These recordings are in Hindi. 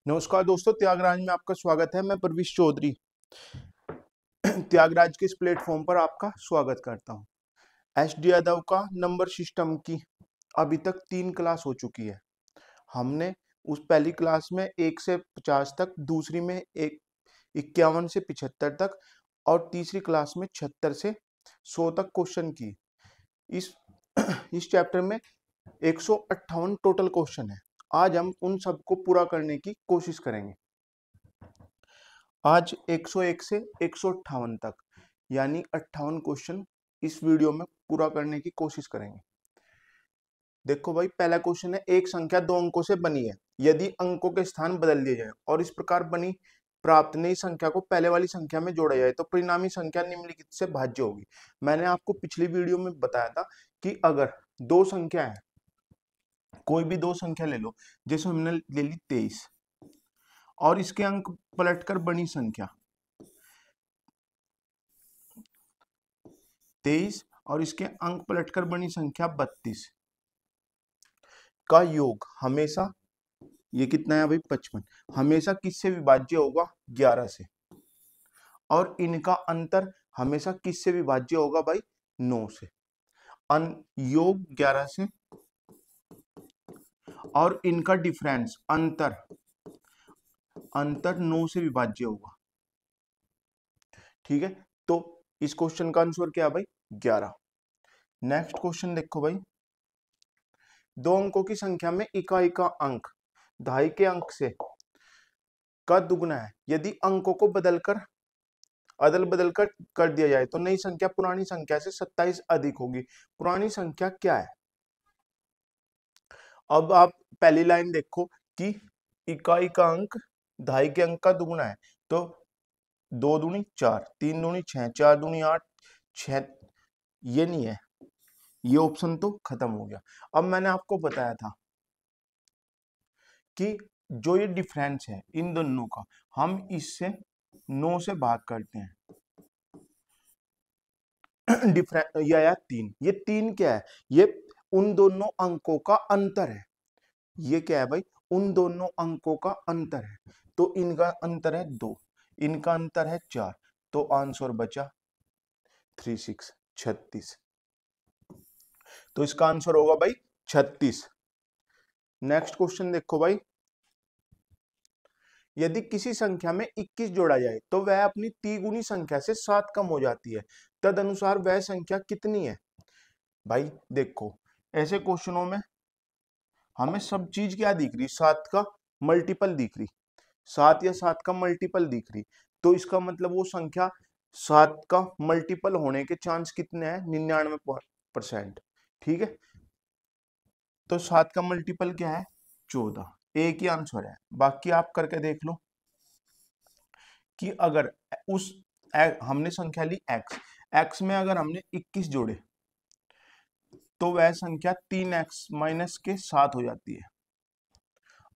नमस्कार दोस्तों, त्यागराज में आपका स्वागत है। मैं प्रवीश चौधरी त्यागराज के इस प्लेटफॉर्म पर आपका स्वागत करता हूं। एसडी यादव का नंबर सिस्टम की अभी तक 3 क्लास हो चुकी है। हमने उस पहली क्लास में 1 से 50 तक, दूसरी में 51 से 75 तक और तीसरी क्लास में 76 से 100 तक क्वेश्चन की। इस इस चैप्टर में 158 टोटल क्वेश्चन है। आज हम उन सबको पूरा करने की कोशिश करेंगे। आज 101 से 158 तक यानी 58 क्वेश्चन इस वीडियो में पूरा करने की कोशिश करेंगे। देखो भाई, पहला क्वेश्चन है, एक संख्या 2 अंकों से बनी है, यदि अंकों के स्थान बदल दिए जाए और इस प्रकार बनी प्राप्त नई संख्या को पहले वाली संख्या में जोड़ा जाए तो परिणामी संख्या निम्नलिखित से भाज्य होगी। मैंने आपको पिछली वीडियो में बताया था कि अगर दो संख्या है, कोई भी दो संख्या ले लो, जैसे हमने ले ली 23 और इसके अंक पलटकर बनी संख्या 23 और इसके अंक पलटकर बनी संख्या 32 का योग हमेशा, ये कितना है भाई 55, हमेशा किससे विभाज्य होगा 11 से, और इनका अंतर हमेशा किससे विभाज्य होगा भाई 9 से। योग 11 से और इनका डिफरेंस अंतर 9 से विभाज्य होगा। ठीक है, तो इस क्वेश्चन का आंसर क्या है भाई 11। नेक्स्ट क्वेश्चन देखो भाई, दो अंकों की संख्या में इकाई का अंक दहाई के अंक से का दुगना है, यदि अंकों को अदल बदल कर दिया जाए तो नई संख्या पुरानी संख्या से 27 अधिक होगी। पुरानी संख्या क्या है? अब आप पहली लाइन देखो कि इकाई का अंक दहाई के अंक का दुगना है, तो 2 दूनी 4, 3 दूनी 6, 4 दूनी 8, 6, ये नहीं है, ये ऑप्शन तो खत्म हो गया। अब मैंने आपको बताया था कि जो ये डिफरेंस है इन दोनों का, हम इससे 9 से भाग करते हैं। डिफरेंस या 3, ये 3 क्या है? ये उन दोनों अंकों का अंतर है। ये क्या है भाई? उन दोनों अंकों का अंतर है। तो इनका अंतर है 2, इनका अंतर है 4, तो आंसर बचा 36। तो इसका आंसर होगा भाई 36। नेक्स्ट क्वेश्चन देखो भाई, यदि किसी संख्या में 21 जोड़ा जाए तो वह अपनी तिगुनी संख्या से 7 कम हो जाती है, तदनुसार वह संख्या कितनी है? भाई देखो, ऐसे क्वेश्चनों में हमें सब चीज क्या दिख रही? 7 का मल्टीपल दिख रही, 7 या 7 का मल्टीपल दिख रही, तो इसका मतलब वो संख्या 7 का मल्टीपल होने के चांस कितने हैं? 99%। ठीक है, तो 7 का मल्टीपल क्या है? 14। एक ही आंसर है, बाकी आप करके देख लो कि अगर हमने संख्या ली x में अगर हमने 21 जोड़े तो वह संख्या 3x माइनस के 7 हो जाती है।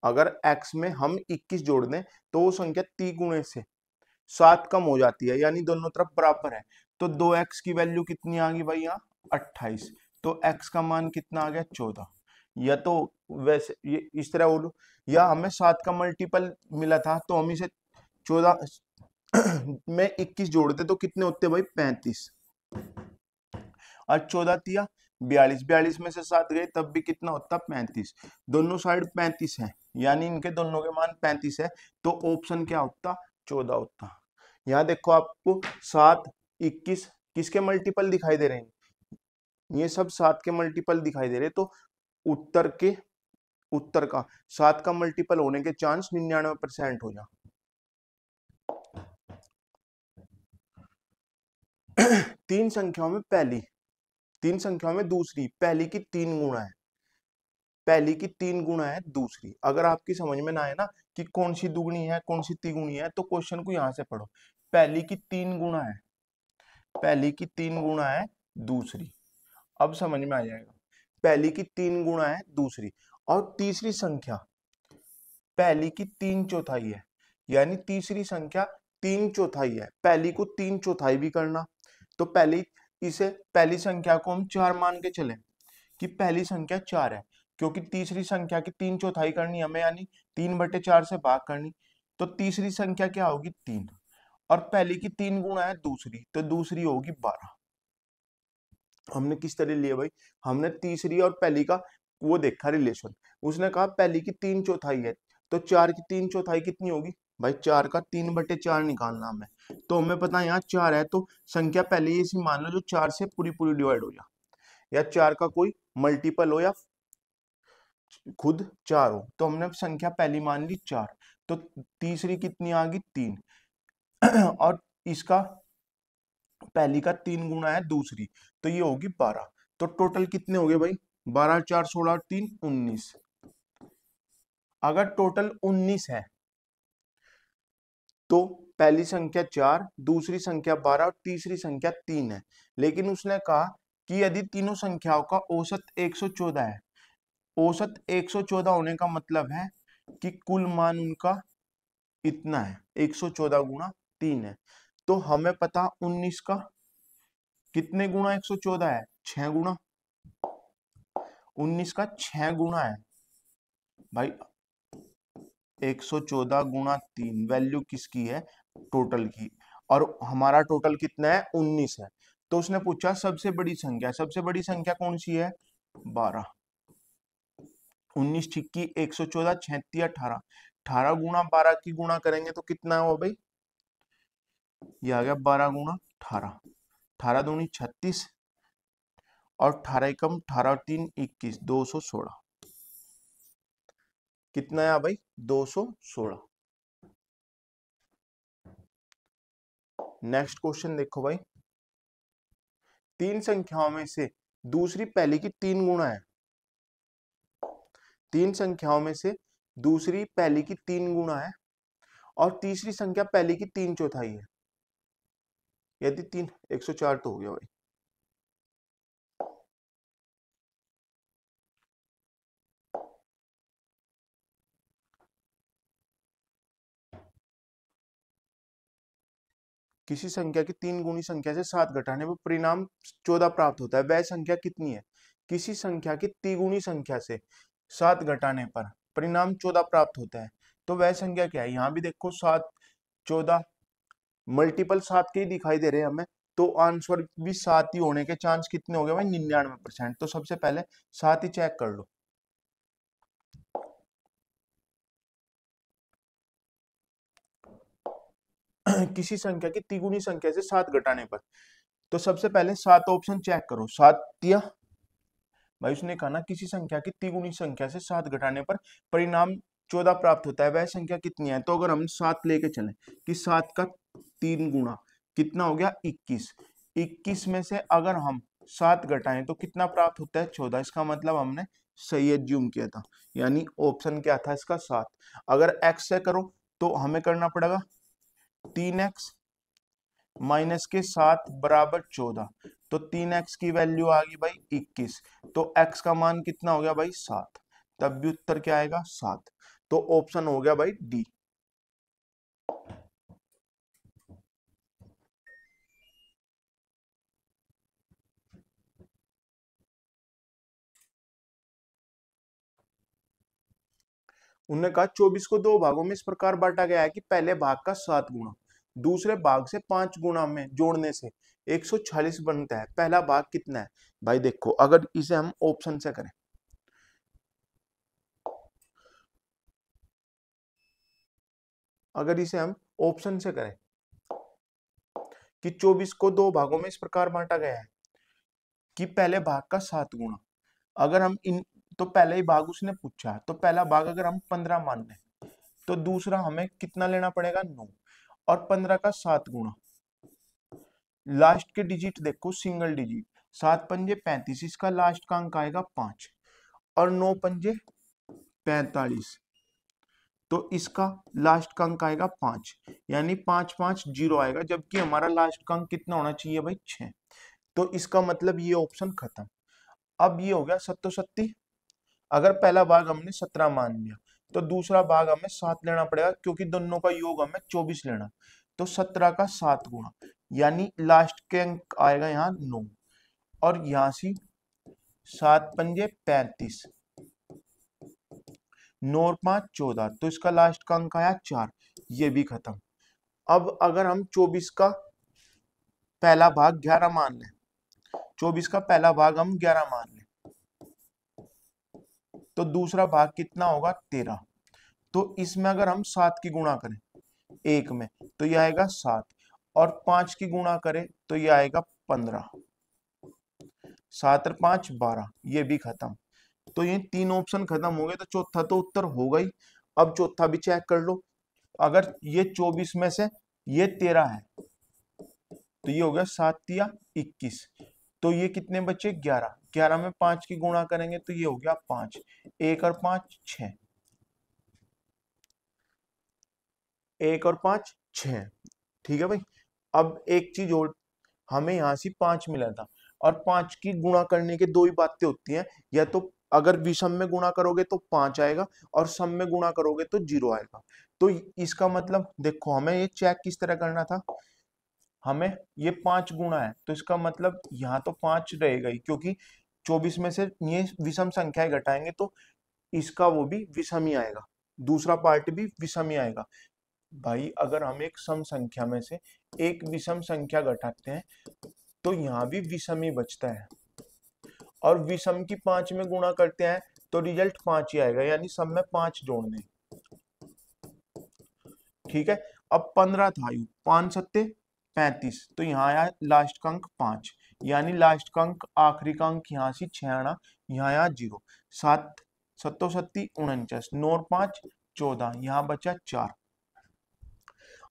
अगर x में हम 21 जोड़ दें तो वो संख्या 3 गुणे से 7 कम हो जाती है, यानी दोनों तरफ बराबर है। तो 2x की वैल्यू कितनी आ गई भाई? यहाँ 28, तो x का मान कितना आ गया? 14। या तो वैसे ये इस तरह बोलो, या हमें 7 का मल्टीपल मिला था तो हम इसे 14 में 21 जोड़ते तो कितने होते भाई? 35। और 14 तिया 42, 42 में से 7 गए तब भी कितना होता? 35। दोनों साइड 35 है, यानी इनके दोनों के मान 35 है, तो ऑप्शन क्या होता? 14 होता। यहाँ देखो आपको 7, 21 किसके मल्टीपल दिखाई दे रहे हैं? ये सब 7 के मल्टीपल दिखाई दे रहे, तो उत्तर का 7 का मल्टीपल होने के चांस 99% हो जा। तीन संख्याओं में पहली, तीन संख्याओं में दूसरी, पहली की 3 गुणा है, पहली की 3 गुणा है दूसरी। अगर आपकी समझ में ना आए ना कि कौन सी दुगनी है कौन सी तिगुनी है, तो क्वेश्चन को यहां से पढ़ो। पहली की 3 गुणा है, पहली की 3 गुणा है दूसरी, अब समझ में आ जाएगा। पहली की 3 गुणा है दूसरी, और तीसरी संख्या पहली की 3/4 है, यानी तीसरी संख्या 3/4 है। पहली को 3/4 भी करना, तो पहली संख्या को हम 4 मान के चले कि पहली संख्या 4 है, क्योंकि तीसरी संख्या की 3/4 करनी हमें, यानी 3/4 से भाग करनी। तो तीसरी संख्या क्या होगी? 3। और पहली की 3 गुना है दूसरी, तो दूसरी होगी 12। हमने किस तरह लिए भाई? हमने तीसरी और पहली का वो देखा रिलेशन। उसने कहा पहली की 3/4 है, तो 4 की 3/4 कितनी होगी भाई? 4 का 3/4 निकालना हमें। तो हमें पता है यहाँ 4 है, तो संख्या पहले ही ऐसी मान लो जो 4 से पूरी पूरी डिवाइड हो जाए, या 4 का कोई मल्टीपल हो, या खुद 4 हो। तो हमने संख्या पहली मान ली 4, तो तीसरी कितनी आ गई? 3। और इसका पहली का 3 गुना है दूसरी, तो ये होगी 12। तो टोटल कितने हो गए भाई? 12 4 16 और 3 19। अगर टोटल 19 है तो पहली संख्या 4, दूसरी संख्या 12 और तीसरी संख्या 3 है। लेकिन उसने कहा कि यदि तीनों संख्याओं का औसत 114 है, औसत 114 होने का मतलब है कि कुल मान उनका इतना है, 114 गुना 3 है। तो हमें पता 19 का कितने गुना 114 है? 6 गुना। 19 का 6 गुना है भाई 114 गुना 3। वैल्यू किसकी है? टोटल की। और हमारा टोटल कितना है? 19 है। तो उसने पूछा सबसे बड़ी संख्या, सबसे बड़ी संख्या कौन सी है? 12। 19 छिक्की 114, 36 18। 18 गुना 12 की गुणा करेंगे तो कितना हुआ भाई? ये आ गया 12 गुना 18। 18 दूनी 36 और 18 एकम 18 और 3 21, 216। कितना है भाई? 216। नेक्स्ट क्वेश्चन देखो भाई, तीन संख्याओं में से दूसरी पहली की 3 गुना है। तीन संख्याओं में से दूसरी पहली की 3 गुना है और तीसरी संख्या पहली की 3/4 है। यदि 3 104 तो हो गया भाई। किसी संख्या की 3 गुनी संख्या से 7 घटाने पर परिणाम 14 प्राप्त होता है, वह संख्या कितनी है? किसी संख्या की तिगुनी संख्या से 7 घटाने पर परिणाम 14 प्राप्त होता है, तो वह संख्या क्या है? यहाँ भी देखो 7 14 मल्टीपल 7 के ही दिखाई दे रहे हैं हमें, तो आंसर भी 7 ही होने के चांस कितने हो गए भाई? 99%। तो सबसे पहले 7 ही चेक कर लो। किसी संख्या की तिगुनी संख्या से 7 घटाने पर, तो सबसे पहले 7 ऑप्शन चेक करो। 7 तिया भाई, उसने कहा ना किसी संख्या की तिगुनी संख्या से 7 घटाने पर परिणाम 14 प्राप्त होता है, वह संख्या कितनी है? तो अगर हम 7 लेके चले कि 7 का 3 गुना कितना हो गया? 21। 21 में से अगर हम 7 घटाएं तो कितना प्राप्त होता है? 14। इसका मतलब हमने सही एज्यूम किया था, यानी ऑप्शन क्या था इसका? 7। अगर x से करो तो हमें करना पड़ेगा 3x माइनस के 7 बराबर 14। तो 3x की वैल्यू आ गई भाई 21। तो x का मान कितना हो गया भाई? 7। तब भी उत्तर क्या आएगा? 7। तो ऑप्शन हो गया भाई डी। उन्होंने कहा 24 को दो भागों में इस प्रकार बांटा गया है कि पहले भाग का 7 गुना दूसरे भाग से 5 गुना में जोड़ने से 146 बनता है, पहला भाग कितना है? भाई देखो, अगर इसे हम ऑप्शन से करें, अगर इसे हम ऑप्शन से करें कि 24 को दो भागों में इस प्रकार बांटा गया है कि पहले भाग का 7 गुना, अगर हम इन तो पहले ही भाग उसने पूछा, तो पहला भाग अगर हम 15 मान लें तो दूसरा हमें कितना लेना पड़ेगा? 9। और 15 का 7 गुना, लास्ट के डिजिट देखो सिंगल डिजिट, 7 पंजे 35, इसका लास्ट का अंक आएगा 5 और 9 पंजे 45, तो इसका लास्ट का अंक आएगा 5, यानी 5 5 0 आएगा, जबकि हमारा लास्ट का अंक कितना होना चाहिए भाई? 6। तो इसका मतलब ये ऑप्शन खत्म। अब ये हो गया 7 अगर पहला भाग हमने 17 मान लिया तो दूसरा भाग हमें 7 लेना पड़ेगा, क्योंकि दोनों का योग हमें 24 लेना। तो 17 का 7 गुना, यानी लास्ट के अंक आएगा यहाँ 9, और यहाँ से 7 पंजे 35, 9 और 5 14, तो इसका लास्ट का अंक आया 4, ये भी खत्म। अब अगर हम 24 का पहला भाग 11 मान लें, 24 का पहला भाग हम 11 मान लें, तो दूसरा भाग कितना होगा 13। तो इसमें अगर हम 7 की गुणा करें एक में, तो यह आएगा 7, और 5 की गुणा करें तो यह आएगा 15, 7 और 5 12, ये भी खत्म। तो ये तीन ऑप्शन खत्म हो गए, तो चौथा तो उत्तर होगा ही। अब चौथा भी चेक कर लो, अगर ये 24 में से ये 13 है, तो ये हो गया 7 या 21, तो ये कितने बचे 11, 11 में 5 की गुणा करेंगे तो ये हो गया 5, 1 और 5 6, 1 और 5 6, ठीक है भाई। अब एक चीज और, हमें यहाँ से 5 मिला था, और 5 की गुणा करने के दो ही बातें होती हैं, या तो अगर विषम में गुणा करोगे तो 5 आएगा, और सम में गुणा करोगे तो 0 आएगा। तो इसका मतलब देखो, हमें ये चेक किस तरह करना था, हमें ये 5 गुणा है, तो इसका मतलब यहाँ तो 5 रहेगा ही, क्योंकि 24 में से ये विषम संख्याएं घटाएंगे तो इसका वो भी विषम ही आएगा, दूसरा पार्ट भी विषम ही आएगा। भाई अगर हम एक सम संख्या में से एक विषम संख्या घटाते हैं, तो यहाँ भी विषम ही बचता है, और विषम की 5 में गुणा करते हैं तो रिजल्ट 5 ही आएगा, यानी सब में 5 जोड़ने, ठीक है। अब 15 था, 5 सत्ते 35, तो यहाँ आया लास्ट का अंक 5, यानी लास्ट का अंक, आखिरी का अंक यहाँ से 6 आना, यहाँ आया 0, 7 सत्तो सत्ती 49, 9 और 5 14, यहाँ बचा 4।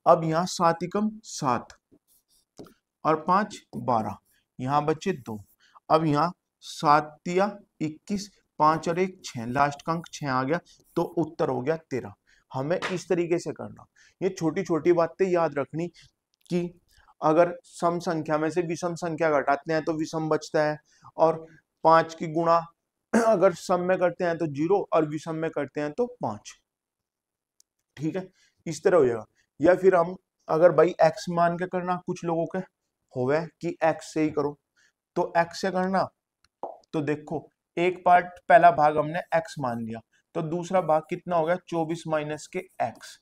अब यहाँ 7 एकम 7 और 5 12, यहाँ बचे 2। अब यहाँ 7 या 21, 5 और 1 6, लास्ट का अंक 6 आ गया, तो उत्तर हो गया 13। हमें इस तरीके से करना, ये छोटी छोटी बातें याद रखनी कि अगर सम संख्या में से विषम संख्या घटाते हैं तो विषम बचता है, और 5 की गुणा अगर सम में करते हैं तो 0, और विषम में करते हैं तो 5, ठीक है, इस तरह हो जाएगा। या फिर हम अगर भाई x मान के करना, कुछ लोगों के होवे कि x से ही करो, तो x से करना, तो देखो एक पार्ट पहला भाग हमने x मान लिया, तो दूसरा भाग कितना हो गया 24 माइनस के x।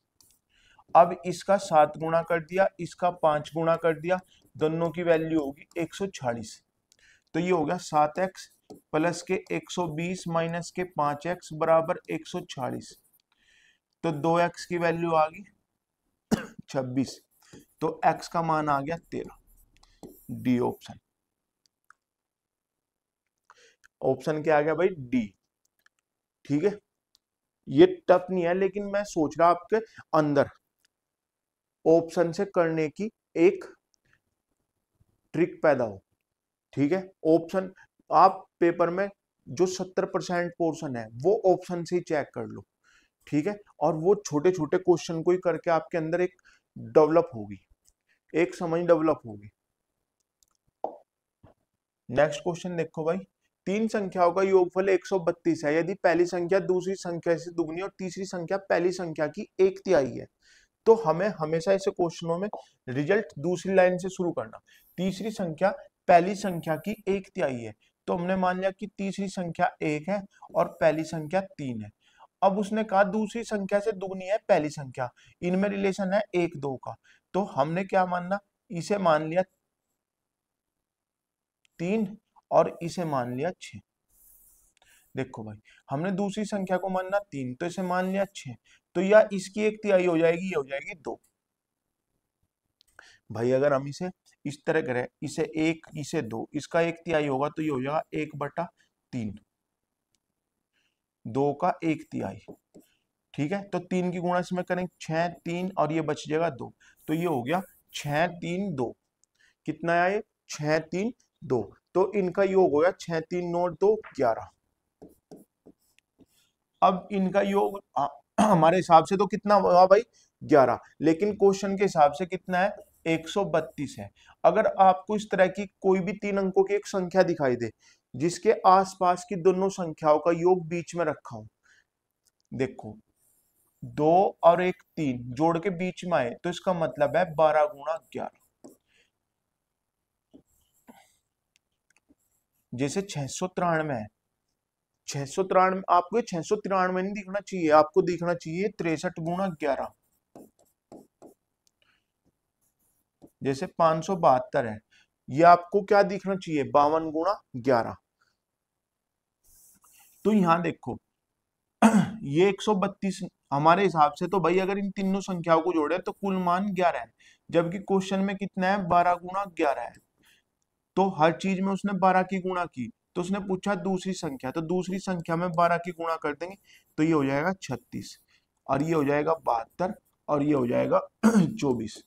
अब इसका 7 गुणा कर दिया, इसका 5 गुणा कर दिया, दोनों की वैल्यू होगी 140, तो ये हो गया 7x प्लस के 120 माइनस के 5x बराबर 140, तो 2x की वैल्यू आ गई 26, तो x का मान आ गया 13, डी ऑप्शन। ऑप्शन क्या आ गया भाई, डी, ठीक है। ये टफ नहीं है, लेकिन मैं सोच रहा आपके अंदर ऑप्शन से करने की एक ट्रिक पैदा हो, ठीक है। ऑप्शन आप पेपर में जो 70% पोर्शन है वो ऑप्शन से ही चेक कर लो, ठीक है, और वो छोटे छोटे क्वेश्चन को ही करके आपके अंदर एक डेवलप होगी, एक समझ डेवलप होगी। नेक्स्ट क्वेश्चन देखो भाई, तीन संख्याओं का योगफल 132 है, यदि पहली संख्या दूसरी संख्या से दुगनी और तीसरी संख्या पहली संख्या की 1/3 है, तो हमें हमेशा ऐसे क्वेश्चनों में रिजल्ट दूसरी लाइन से शुरू करना। तीसरी संख्या पहली संख्या की 1/3 है, तो हमने मान लिया कि तीसरी संख्या 1 है और पहली संख्या 3 है। अब उसने कहा दूसरी संख्या से दुगनी है पहली संख्या, इनमें रिलेशन है 1 2 का, तो हमने क्या मानना, इसे मान लिया 3 और इसे मान लिया 6। देखो भाई, हमने दूसरी संख्या को मानना 3, तो इसे मान लिया 6, तो या इसकी 1/3 हो जाएगी, ये हो जाएगी 2। भाई अगर हम इसे इस तरह करें, इसे 1 इसे 2, इसका 1/3 होगा तो ये हो जाएगा 1/3, 2 का 1/3, ठीक है। तो 3 की गुणा इसमें करें 6 3, और ये बच जाएगा 2, तो ये हो गया 6 3 2, कितना आया ये 6 3 2, तो इनका योग हो गया 6 3 9 2 11। अब इनका योग हमारे हिसाब से तो कितना हुआ भाई 11, लेकिन क्वेश्चन के हिसाब से कितना है 132 है। अगर आपको इस तरह की कोई भी 3 अंकों की एक संख्या दिखाई दे जिसके आसपास की दोनों संख्याओं का योग बीच में रखा हो, देखो 2 और 1 3 जोड़ के बीच में आए, तो इसका मतलब है 12 गुणा 11, जैसे 693 है 693, आपको 693 नहीं दिखना चाहिए, आपको दिखना चाहिए 63 गुणा 11। जैसे 572 है, ये आपको क्या दिखना चाहिए, 52 गुणा 11। तो यहां देखो ये 132 हमारे हिसाब से तो भाई अगर इन तीनों संख्याओं को जोड़े तो कुल मान 11 है, जबकि क्वेश्चन में कितना है, 12 गुणा 11 है। तो हर चीज में उसने 12 की गुणा की, तो उसने पूछा दूसरी संख्या, तो दूसरी संख्या में 12 की गुणा कर देंगे, तो ये हो जाएगा 36, और ये हो जाएगा 72, और ये हो जाएगा 24।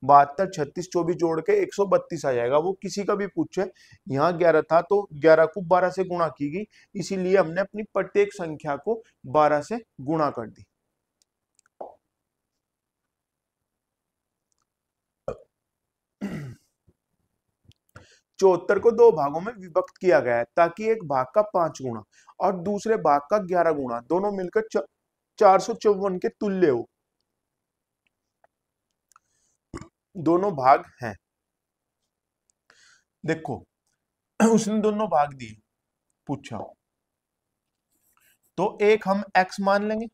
72, 36, 24 जोड़ के 132 आ जाएगा। वो किसी का भी पूछे, यहाँ 11 था तो 11 को 12 से गुणा की गई, इसीलिए हमने अपनी प्रत्येक संख्या को 12 से गुणा कर दी। चौहत्तर को दो भागों में विभक्त किया गया है ताकि एक भाग का 5 गुणा और दूसरे भाग का 11 गुणा दोनों मिलकर 454 के तुल्य हो। दोनों भाग हैं, देखो उसने दोनों भाग दिए, पूछा तो एक हम x मान लेंगे,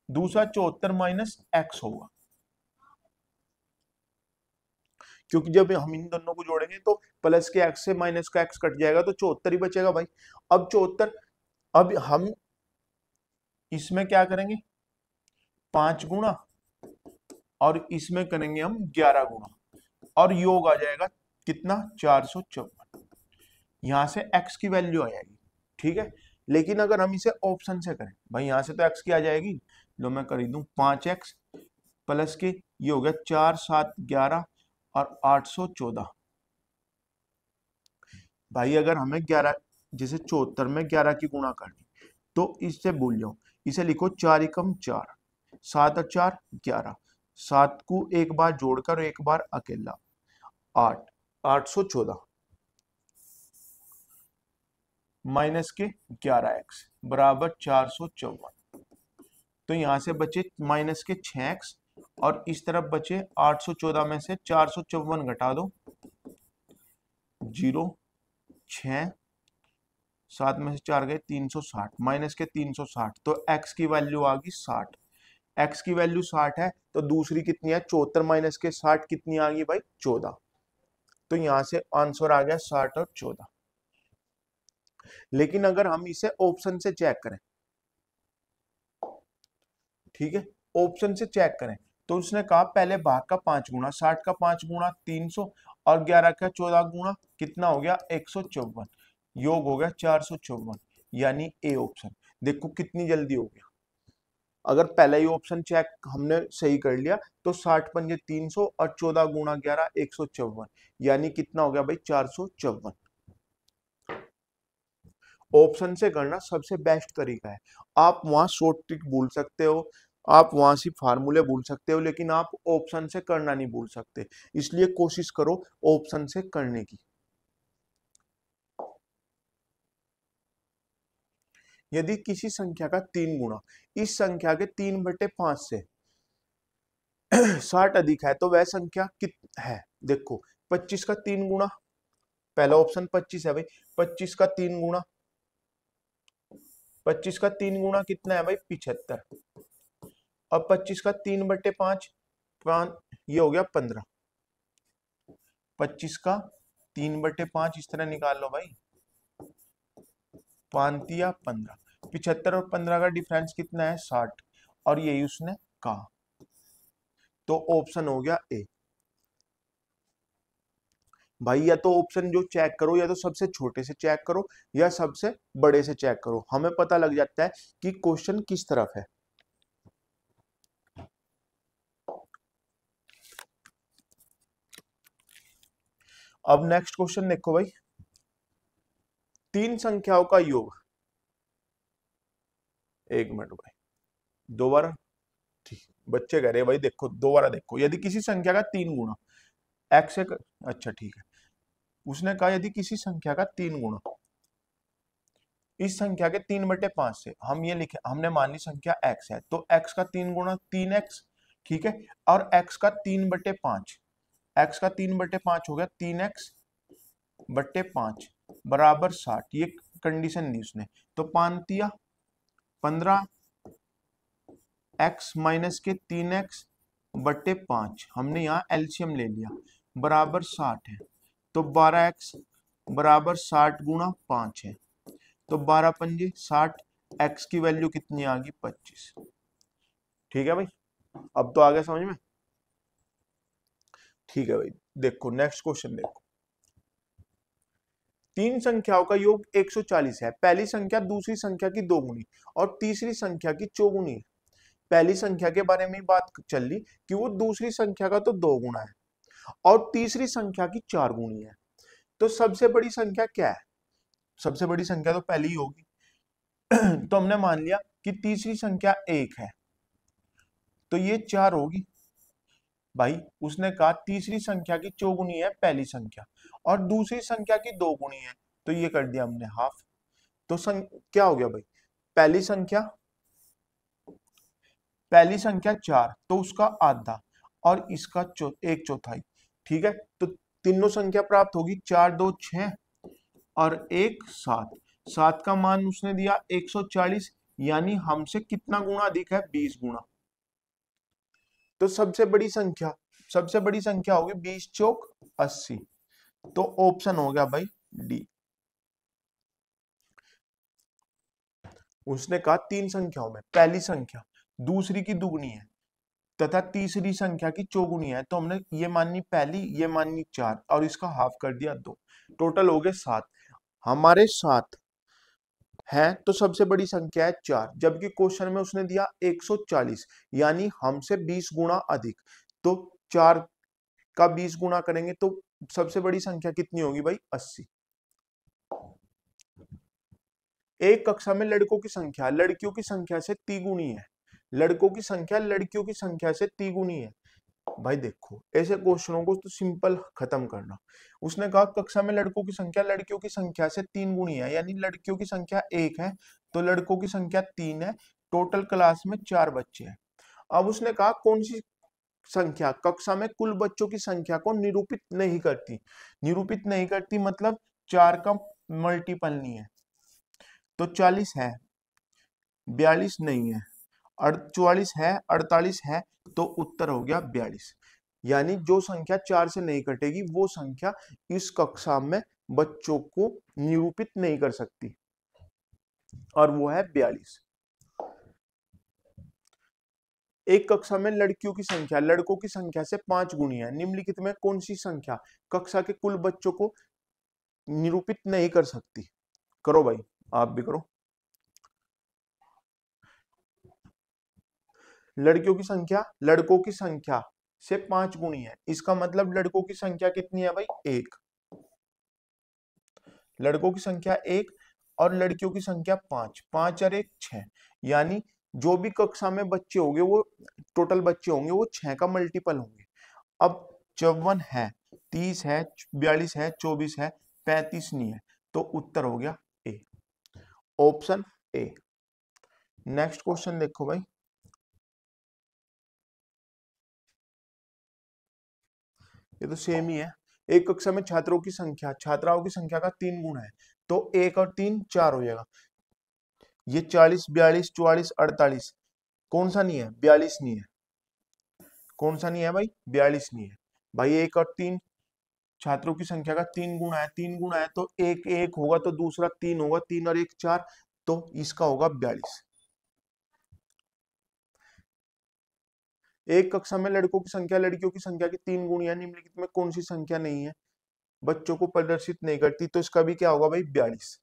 दूसरा 74 माइनस x होगा, क्योंकि जब हम इन दोनों को जोड़ेंगे तो प्लस के x से माइनस का x कट जाएगा तो 74 ही बचेगा भाई। अब 74, अब हम इसमें क्या करेंगे, 5 गुणा, और इसमें करेंगे हम 11 गुणा, और योग आ जाएगा कितना, 454। यहां से x की वैल्यू आ जाएगी, ठीक है। लेकिन अगर हम इसे ऑप्शन से करें, भाई यहां से तो x की आ जाएगी, लो मैं कर दूं 5x प्लस के, ये हो गया 4 7 11 और 814। भाई अगर हमें 11, जैसे 74 में 11 की गुणा करनी, तो इससे भूल जाओ, इसे लिखो 4 एकम 4, 7 और 4 11, 7 को एक बार जोड़कर एक बार अकेला 8, 814 माइनस के 11x बराबर 454। तो यहां से बचे माइनस के 6x, और इस तरफ बचे 814 में से 454 घटा दो, 0 6 7 में से 4 गए 360, माइनस के 360, तो x की वैल्यू आ गई 60। x की वैल्यू 60 है, तो दूसरी कितनी है, 74 माइनस के 60 कितनी आ गई भाई, 14। तो यहां से आंसर आ गया 60 और 14। लेकिन अगर हम इसे ऑप्शन से चेक करें, ठीक है, ऑप्शन से चेक करें, तो उसने कहा पहले भाग का 5 गुणा, 60 का 5 गुणा 300, और 11 का 14 गुणा कितना हो गया, 154, योग हो गया 454, यानी ए ऑप्शन। देखो कितनी जल्दी हो गया, अगर पहला ही ऑप्शन चेक हमने सही कर लिया तो 60 पंजे 300 और 14 गुणा 11 154, यानी कितना हो गया भाई, 454। ऑप्शन से करना सबसे बेस्ट तरीका है। आप वहां शॉर्ट ट्रिक भूल सकते हो, आप वहां से फार्मूले भूल सकते हो, लेकिन आप ऑप्शन से करना नहीं भूल सकते, इसलिए कोशिश करो ऑप्शन से करने की। यदि किसी संख्या का 3 गुणा इस संख्या के 3/5 से 60 अधिक है तो वह संख्या कित है, देखो 25 का 3 गुणा, पहला ऑप्शन 25 है भाई, 25 का 3 गुणा, 25 का 3 गुणा कितना है भाई, 75, और 25 का 3/5, ये हो गया 15, 25 का 3/5 इस तरह निकाल लो भाई, 5 या 15, 75 और 15 का डिफरेंस कितना है, 60, और यही उसने कहा, तो ऑप्शन हो गया ए। भाई या तो ऑप्शन जो चेक करो, या तो सबसे छोटे से चेक करो या सबसे बड़े से चेक करो, हमें पता लग जाता है कि क्वेश्चन किस तरफ है। अब नेक्स्ट क्वेश्चन देखो भाई, तीन संख्याओं का योग, एक मिनट भाई, दोबारा, ठीक, बच्चे कह रहे हैं भाई, देखो दोबारा देखो, यदि किसी संख्या का 3 गुणा एक्स से अच्छा ठीक है, उसने कहा यदि किसी संख्या का 3 गुणा इस संख्या के 3/5 से, हम ये लिखे, हमने मान ली संख्या x है, तो x का 3 गुणा 3x, ठीक है, और x का 3/5, x का 3/5 हो गया 3x/5 बराबर 60, ये कंडीशन दी उसने, तो 5×15 x माइनस के 3x बटे 5, हमने यहाँ एलसीएम ले लिया, बराबर 60 है। तो 12x बराबर 60 गुणा 5 है, तो 12 पंजे 60, x की वैल्यू कितनी आ गई 25। ठीक है भाई, अब तो आ गया समझ में। ठीक है भाई, देखो नेक्स्ट क्वेश्चन देखो। तीन संख्याओं का योग 140 है। पहली संख्या दूसरी संख्या की दोगुनी और तीसरी संख्या की चौगुनी है। पहली संख्या के बारे में बात चल रही कि वो दूसरी संख्या का तो 2 गुना है और तीसरी संख्या की 4 गुनी है। तो सबसे बड़ी संख्या क्या है? सबसे बड़ी संख्या तो पहली ही होगी। तो हमने मान लिया कि तीसरी संख्या 1 है, तो ये 4 होगी। भाई उसने कहा तीसरी संख्या की चौगुनी है पहली संख्या और दूसरी संख्या की 2 गुनी है, तो ये कर दिया हमने हाफ। तो क्या हो गया भाई? पहली संख्या 4, तो उसका आधा और इसका 1/4। ठीक है, तो तीनों संख्या प्राप्त होगी, 4 2 6 और 1 7। 7 का मान उसने दिया 140, यानी हमसे कितना गुना अधिक है? 20 गुना। तो सबसे बड़ी संख्या होगी 20 चौक 80। तो ऑप्शन हो गया भाई डी। उसने कहा तीन संख्याओं में पहली संख्या दूसरी की दुगनी है तथा तीसरी संख्या की चौगुनी है, तो हमने ये माननी पहली, ये माननी 4 और इसका हाफ कर दिया 2। टोटल हो गए 7। हमारे 7 है, तो सबसे बड़ी संख्या है 4, जबकि क्वेश्चन में उसने दिया 140, यानी हमसे 20 गुना अधिक। तो 4 का 20 गुना करेंगे तो सबसे बड़ी संख्या कितनी होगी भाई? 80। एक कक्षा में लड़कों की संख्या लड़कियों की संख्या से तिगुनी है। लड़कों की संख्या लड़कियों की संख्या से तिगुनी है। भाई देखो, ऐसे क्वेश्चनों को तो सिंपल खत्म करना। उसने कहा कक्षा में लड़कों की संख्या लड़कियों की संख्या से 3 गुनी है, यानी लड़कियों की संख्या 1 है तो लड़कों की संख्या 3 है। टोटल क्लास में 4 बच्चे हैं। अब उसने कहा कौन सी संख्या कक्षा में कुल बच्चों की संख्या को निरूपित नहीं करती? निरूपित नहीं करती मतलब 4 का मल्टीपल नहीं है। तो 40 है, 42 नहीं है, 44 है, 48 है, तो उत्तर हो गया 42। यानी जो संख्या 4 से नहीं कटेगी वो संख्या इस कक्षा में बच्चों को निरूपित नहीं कर सकती, और वो है 42। एक कक्षा में लड़कियों की संख्या लड़कों की संख्या से 5 गुनी है। निम्नलिखित में कौन सी संख्या कक्षा के कुल बच्चों को निरूपित नहीं कर सकती? करो भाई, आप भी करो। लड़कियों की संख्या लड़कों की संख्या से 5 गुनी है, इसका मतलब लड़कों की संख्या कितनी है भाई? 1। लड़कों की संख्या 1 और लड़कियों की संख्या 5, 5 और 1 6, यानी जो भी कक्षा में बच्चे होंगे वो टोटल बच्चे होंगे वो 6 का मल्टीपल होंगे। अब 54 है, 30 है, 42 है, 24 है, 35 नहीं है, तो उत्तर हो गया ए, ऑप्शन ए। नेक्स्ट क्वेश्चन देखो भाई। ये तो सेम ही है। एक कक्षा में छात्राओं की संख्या का 3 गुना है, तो 1 और 3 4 हो जाएगा। ये 40 42 44 48, कौन सा नहीं है? 42 नहीं है। कौन सा नहीं है भाई? 42 नहीं है। भाई 1 और 3 छात्रों की संख्या का 3 गुना है, 3 गुना है तो 1 1 होगा तो दूसरा 3 होगा, 3 और 1 4, तो इसका होगा 42। एक कक्षा में लड़कों की संख्या लड़कियों की संख्या की 3 गुनी है। निम्नलिखित में कौन सी संख्या नहीं है बच्चों को प्रदर्शित नहीं करती? तो इसका भी क्या होगा भाई? 42।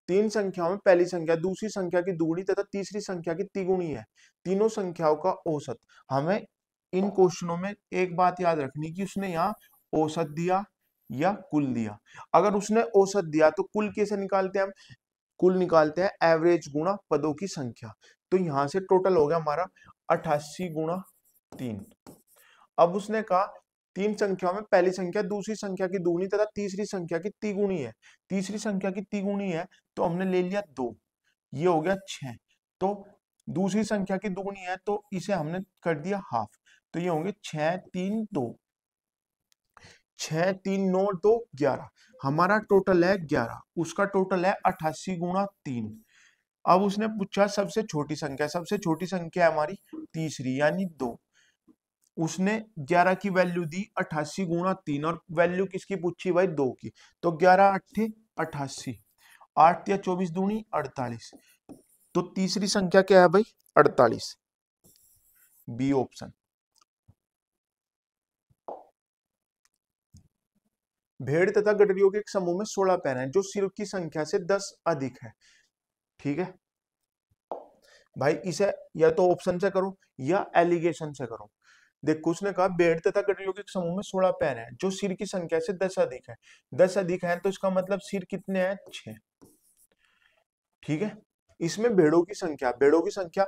तीन संख्याओं में पहली संख्या दूसरी संख्या की दुगुनी तथा तीसरी संख्या की तिगुनी है। तीनों संख्याओं का औसत। हमें इन क्वेश्चनों में एक बात याद रखनी कि उसने यहाँ औसत दिया या कुल दिया। अगर उसने औसत दिया तो कुल कैसे निकालते हैं हम? कुल निकालते हैं एवरेज गुणा पदों की संख्या। तो यहां से टोटल हो गया हमारा 88 गुणा 3। अब उसने कहा तीन संख्याओं में पहली संख्या दूसरी संख्या की दुगुनी तथा तीसरी संख्या की तिगुनी है। तीसरी संख्या की तिगुनी है तो हमने ले लिया 2, ये हो गया 6। तो दूसरी संख्या की दुगुनी है तो इसे हमने कर दिया हाफ, तो ये होंगे 6 3 2। 6 3 9 2 11, हमारा टोटल है 11, उसका टोटल है 88 गुणा 3। अब उसने पूछा सबसे छोटी संख्या, सबसे छोटी संख्या है हमारी तीसरी यानी 2। उसने 11 की वैल्यू दी 88 गुणा 3, और वैल्यू किसकी पूछी भाई 2 की, तो 11 अट्ठे 88, 8 या 24 दूनी 48, तो तीसरी संख्या क्या है भाई 48, बी ऑप्शन। भेड़ तथा गडरियों के एक समूह में 16 पैर हैं जो सिर की संख्या से 10 अधिक है। ठीक है भाई, इसे या तो ऑप्शन से करो या एलिगेशन से करो। देखो उसने कहा भेड़ तथा गडरियों के एक समूह में 16 पैर हैं जो सिर की संख्या से 10 अधिक है। 10 अधिक है तो इसका मतलब सिर कितने हैं 6। ठीक है, इसमें भेड़ों की संख्या,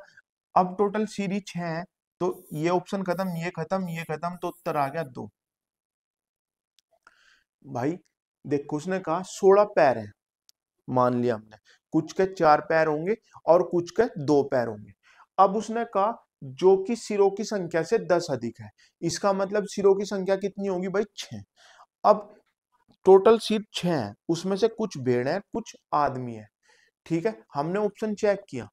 अब टोटल सिर ही 6 है, तो ये ऑप्शन खत्म, ये खत्म, ये खत्म, तो उत्तर आ गया 2। भाई देखो उसने कहा 16 पैर हैं, मान लिया हमने, कुछ के 4 पैर होंगे और कुछ के 2 पैर होंगे। अब उसने कहा जो कि सिरों की संख्या से 10 अधिक है, इसका मतलब सिरों की संख्या कितनी होगी भाई 6। अब टोटल सिर 6 है, उसमें से कुछ भेड़ है कुछ आदमी है। ठीक है, हमने ऑप्शन चेक किया,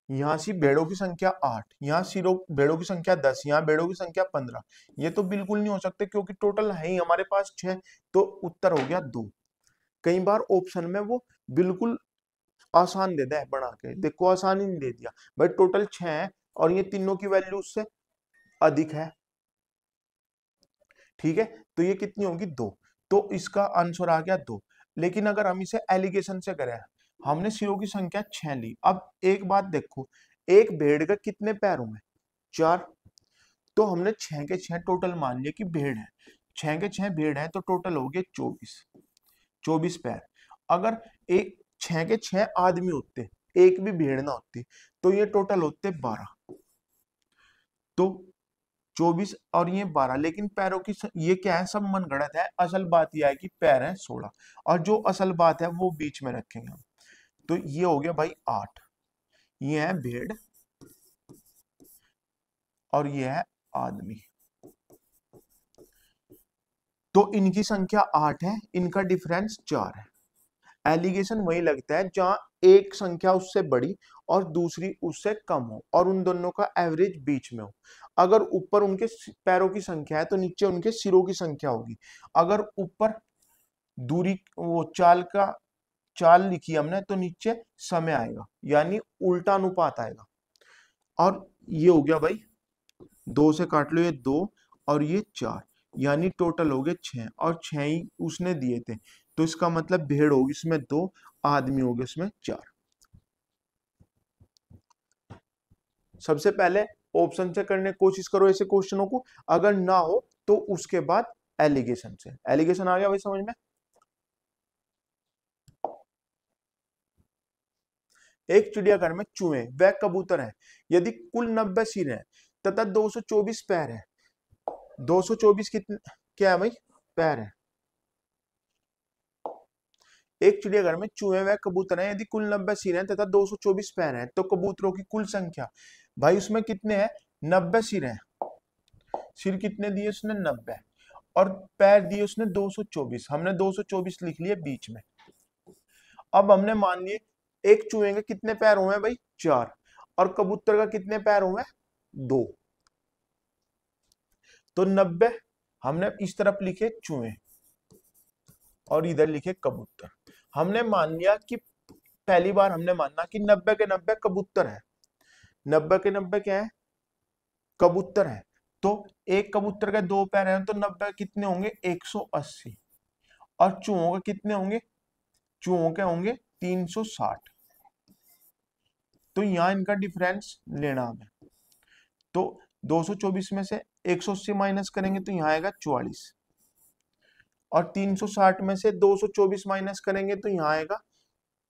यहाँ से भेड़ों की संख्या 8, यहाँ सिरों भेड़ों की संख्या 10, यहाँ भेड़ों की संख्या 15, ये तो बिल्कुल नहीं हो सकते क्योंकि टोटल है ही हमारे पास 6, तो उत्तर हो गया 2। कई बार ऑप्शन में वो बिल्कुल आसान दे दे बना के, देखो आसान ही नहीं दे दिया भाई, टोटल 6 है और ये तीनों की वैल्यू उससे अधिक है। ठीक है, तो ये कितनी होगी 2, तो इसका आंसर आ गया 2। लेकिन अगर हम इसे एलिगेशन से करें, हमने सिरों की संख्या 6 ली। अब एक बात देखो, एक भेड़ का कितने पैर हुए 4, तो हमने 6 के 6 टोटल मान लिया कि भेड़ है, 6 के 6 भेड़ है तो टोटल हो गए 24 पैर। अगर एक 6 के 6 आदमी होते, एक भी भेड़ ना होती, तो ये टोटल होते 12, तो 24 और ये 12, लेकिन पैरों की ये क्या है सब मन गढ़ंत है, असल बात यह है कि पैर है 16, और जो असल बात है वो बीच में रखेंगे हम। तो ये हो गया भाई 8, ये है भेड़ और ये है आदमी, तो इनकी संख्या 8 है, इनका डिफरेंस 4 है। एलिगेशन वही लगता है जहां एक संख्या उससे बड़ी और दूसरी उससे कम हो और उन दोनों का एवरेज बीच में हो। अगर ऊपर उनके पैरों की संख्या है तो नीचे उनके सिरों की संख्या होगी। अगर ऊपर दूरी वो चाल लिखी हमने तो नीचे समय आएगा, यानी उल्टा अनुपात आएगा। और ये हो गया भाई 2 से काट लो, ये 2 और ये 4, यानी टोटल हो गए 6, और 6 ही उसने दिए थे, तो इसका मतलब भेड़ होगी इसमें 2, आदमी हो गए इसमें 4। सबसे पहले ऑप्शन से करने की कोशिश करो ऐसे क्वेश्चनों को, अगर ना हो तो उसके बाद एलिगेशन से। एलिगेशन आ गया भाई समझ में। एक चिड़ियाघर में चूहे व कबूतर हैं, यदि कुल 90 सिर हैं तथा 224 पैर हैं। 224 कितने क्या है भाई पैर है। एक चिड़ियाघर में चूहे व कबूतर हैं, यदि कुल 90 सिर हैं तथा 224 पैर हैं, तो कबूतरों की कुल संख्या भाई उसमें कितने हैं 90 सिर हैं। सिर कितने दिए उसने 90, और पैर दिए उसने 224, हमने 224 लिख लिए बीच में। अब हमने मान लिए एक चूहे के कितने पैर हुए भाई 4, और कबूतर का कितने पैर हुए 2, तो 90 हमने इस तरफ लिखे चूहे और इधर लिखे कबूतर। हमने मान लिया कि पहली बार हमने माना कि 90 के 90 कबूतर है, 90 के 90 क्या है कबूतर है, तो एक कबूतर के 2 पैर हैं तो 90 कितने होंगे 180, और चूहों के कितने होंगे, चूहों के होंगे 360, तो यहां इनका डिफरेंस लेना हमें। तो 224 में से 180 माइनस करेंगे तो यहाँ आएगा 44, और 360 में से 224 माइनस करेंगे तो यहाँ आएगा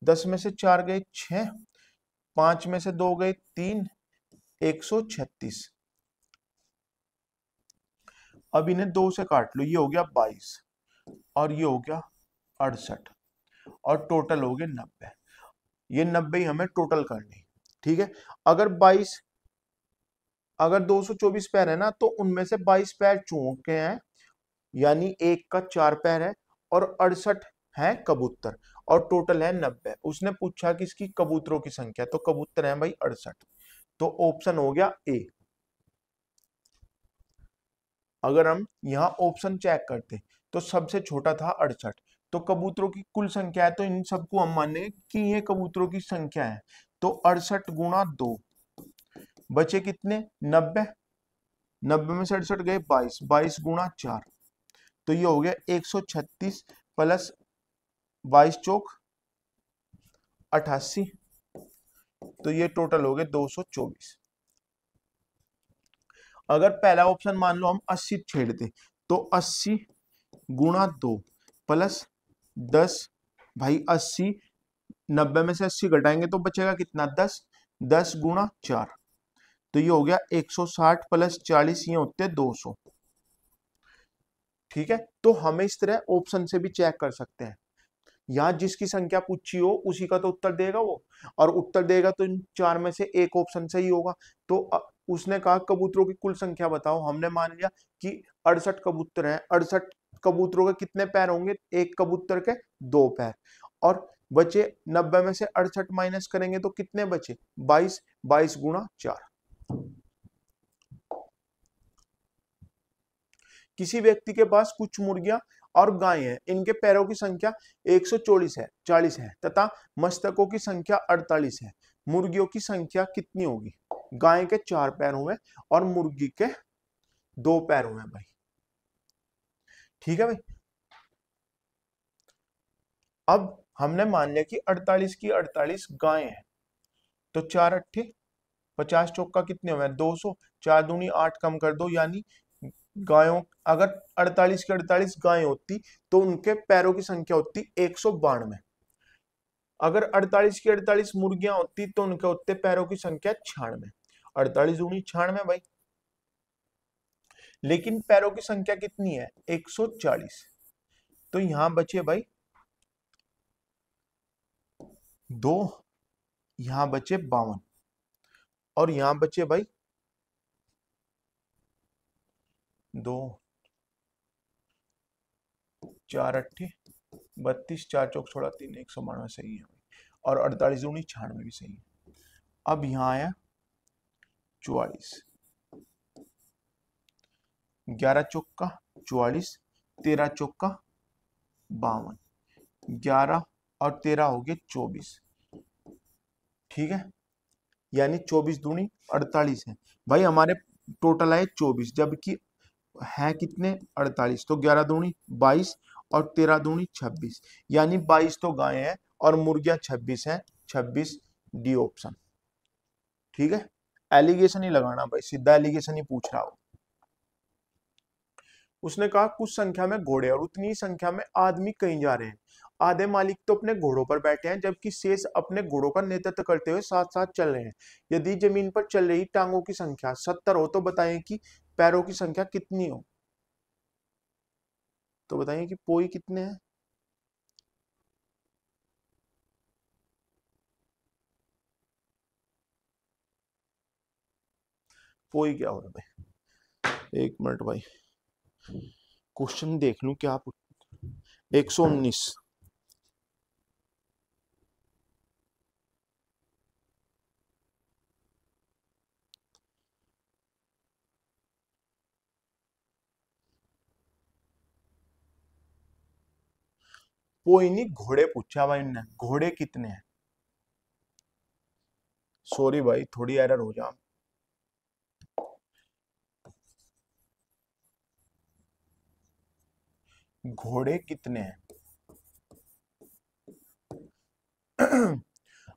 10 में से 4 गए 6, 5 में से 2 गए 3, 136। अब इन्हें 2 से काट लो, ये हो गया 22 और ये हो गया 68, और टोटल हो गए 90। ये 90 ही हमें टोटल करनी। ठीक है, अगर 224 पैर है ना तो उनमें से 22 पैर चूहों के हैं यानी एक का 4 पैर है और 68 है कबूतर और टोटल है 90। उसने पूछा कि इसकी कबूतरों की संख्या, तो कबूतर है भाई 68। तो ऑप्शन हो गया ए। अगर हम यहाँ ऑप्शन चेक करते तो सबसे छोटा था 68, तो कबूतरों की कुल संख्या है, तो इन सबको हम माने कि ये कबूतरों की संख्या है। तो 68 गुणा 2 बचे कितने 90। 90 में से 68 गए 22, 22 गुणा 4 तो ये हो गया 136 प्लस 22 चौक 88, तो ये टोटल हो गए 224। अगर पहला ऑप्शन मान लो हम 80 छेड़ते तो 80 गुणा 2 प्लस 10, भाई 80, 90 में से 80 घटाएंगे तो बचेगा कितना 10, 10 गुणा 4 तो ये हो गया 160 प्लस 40, ये होते 200। ठीक है, तो हमें इस तरह ऑप्शन से भी चेक कर सकते हैं। यहाँ जिसकी संख्या पूछी हो उसी का तो उत्तर देगा वो, और उत्तर देगा तो इन 4 में से एक ऑप्शन सही होगा। तो उसने कहा कबूतरों की कुल संख्या बताओ, हमने मान लिया कि 68 कबूतर हैं, 68 कबूतरों के कितने पैर होंगे, एक कबूतर के 2 पैर, और बचे 90 में से 68 माइनस करेंगे तो कितने बचे 22, 22 गुणा 4। किसी व्यक्ति के पास कुछ मुर्गियां और गाय हैं, इनके पैरों की संख्या 140 है 40 है तथा मस्तकों की संख्या 48 है। मुर्गियों की संख्या कितनी होगी। गाय के 4 पैर हुए और मुर्गी के 2 पैर हुए भाई। ठीक है भाई, अब हमने मान लिया कि 48 की 48 गाय है, तो 4 अट्ठे 50 चौका कितने हुए 200, 4 दूनी 8 कम कर दो, यानी गायों अगर 48 की 48 गायें होती तो उनके पैरों की संख्या होती 192। अगर 48 की 48 मुर्गियां होती तो उनके होते पैरों की संख्या 96। 48 दूनी 96 भाई, लेकिन पैरों की संख्या कितनी है 140, तो यहां बचे भाई 2, यहां बचे 52 और यहां बचे भाई 2, 4 अट्ठे 32, 4 चौक 16 3, 192 सही है, और 48 दूनी 96 भी सही है। अब यहां आया 44, 11 चौका 44, 13 चौका 52, 11 और 13 हो गए 24। ठीक है, यानी 24 दूनी 48 है भाई, हमारे टोटल आए 24 जबकि है कितने 48, तो 11 दूनी 22 और 13 दूनी 26, यानी 22 तो गाय है और मुर्गियां 26 हैं, 26 डी ऑप्शन। ठीक है, एलिगेशन ही लगाना भाई, सीधा एलिगेशन ही पूछ रहा हो। उसने कहा कुछ संख्या में घोड़े और उतनी ही संख्या में आदमी कहीं जा रहे हैं। आधे मालिक तो अपने घोड़ों पर बैठे हैं जबकि शेष अपने घोड़ों का नेतृत्व करते हुए साथ साथ चल रहे हैं। यदि जमीन पर चल रही टांगों की संख्या 70 हो तो बताएं कि पैरों की संख्या कितनी हो। तो बताइए कि पोई कितने हैं। पोई क्या हो रहा है भाई, एक मिनट भाई, क्वेश्चन देख लूं क्या 119। पोई नहीं घोड़े पूछा भाई ने, घोड़े कितने हैं। सॉरी भाई, थोड़ी एरर हो जा। घोड़े कितने हैं।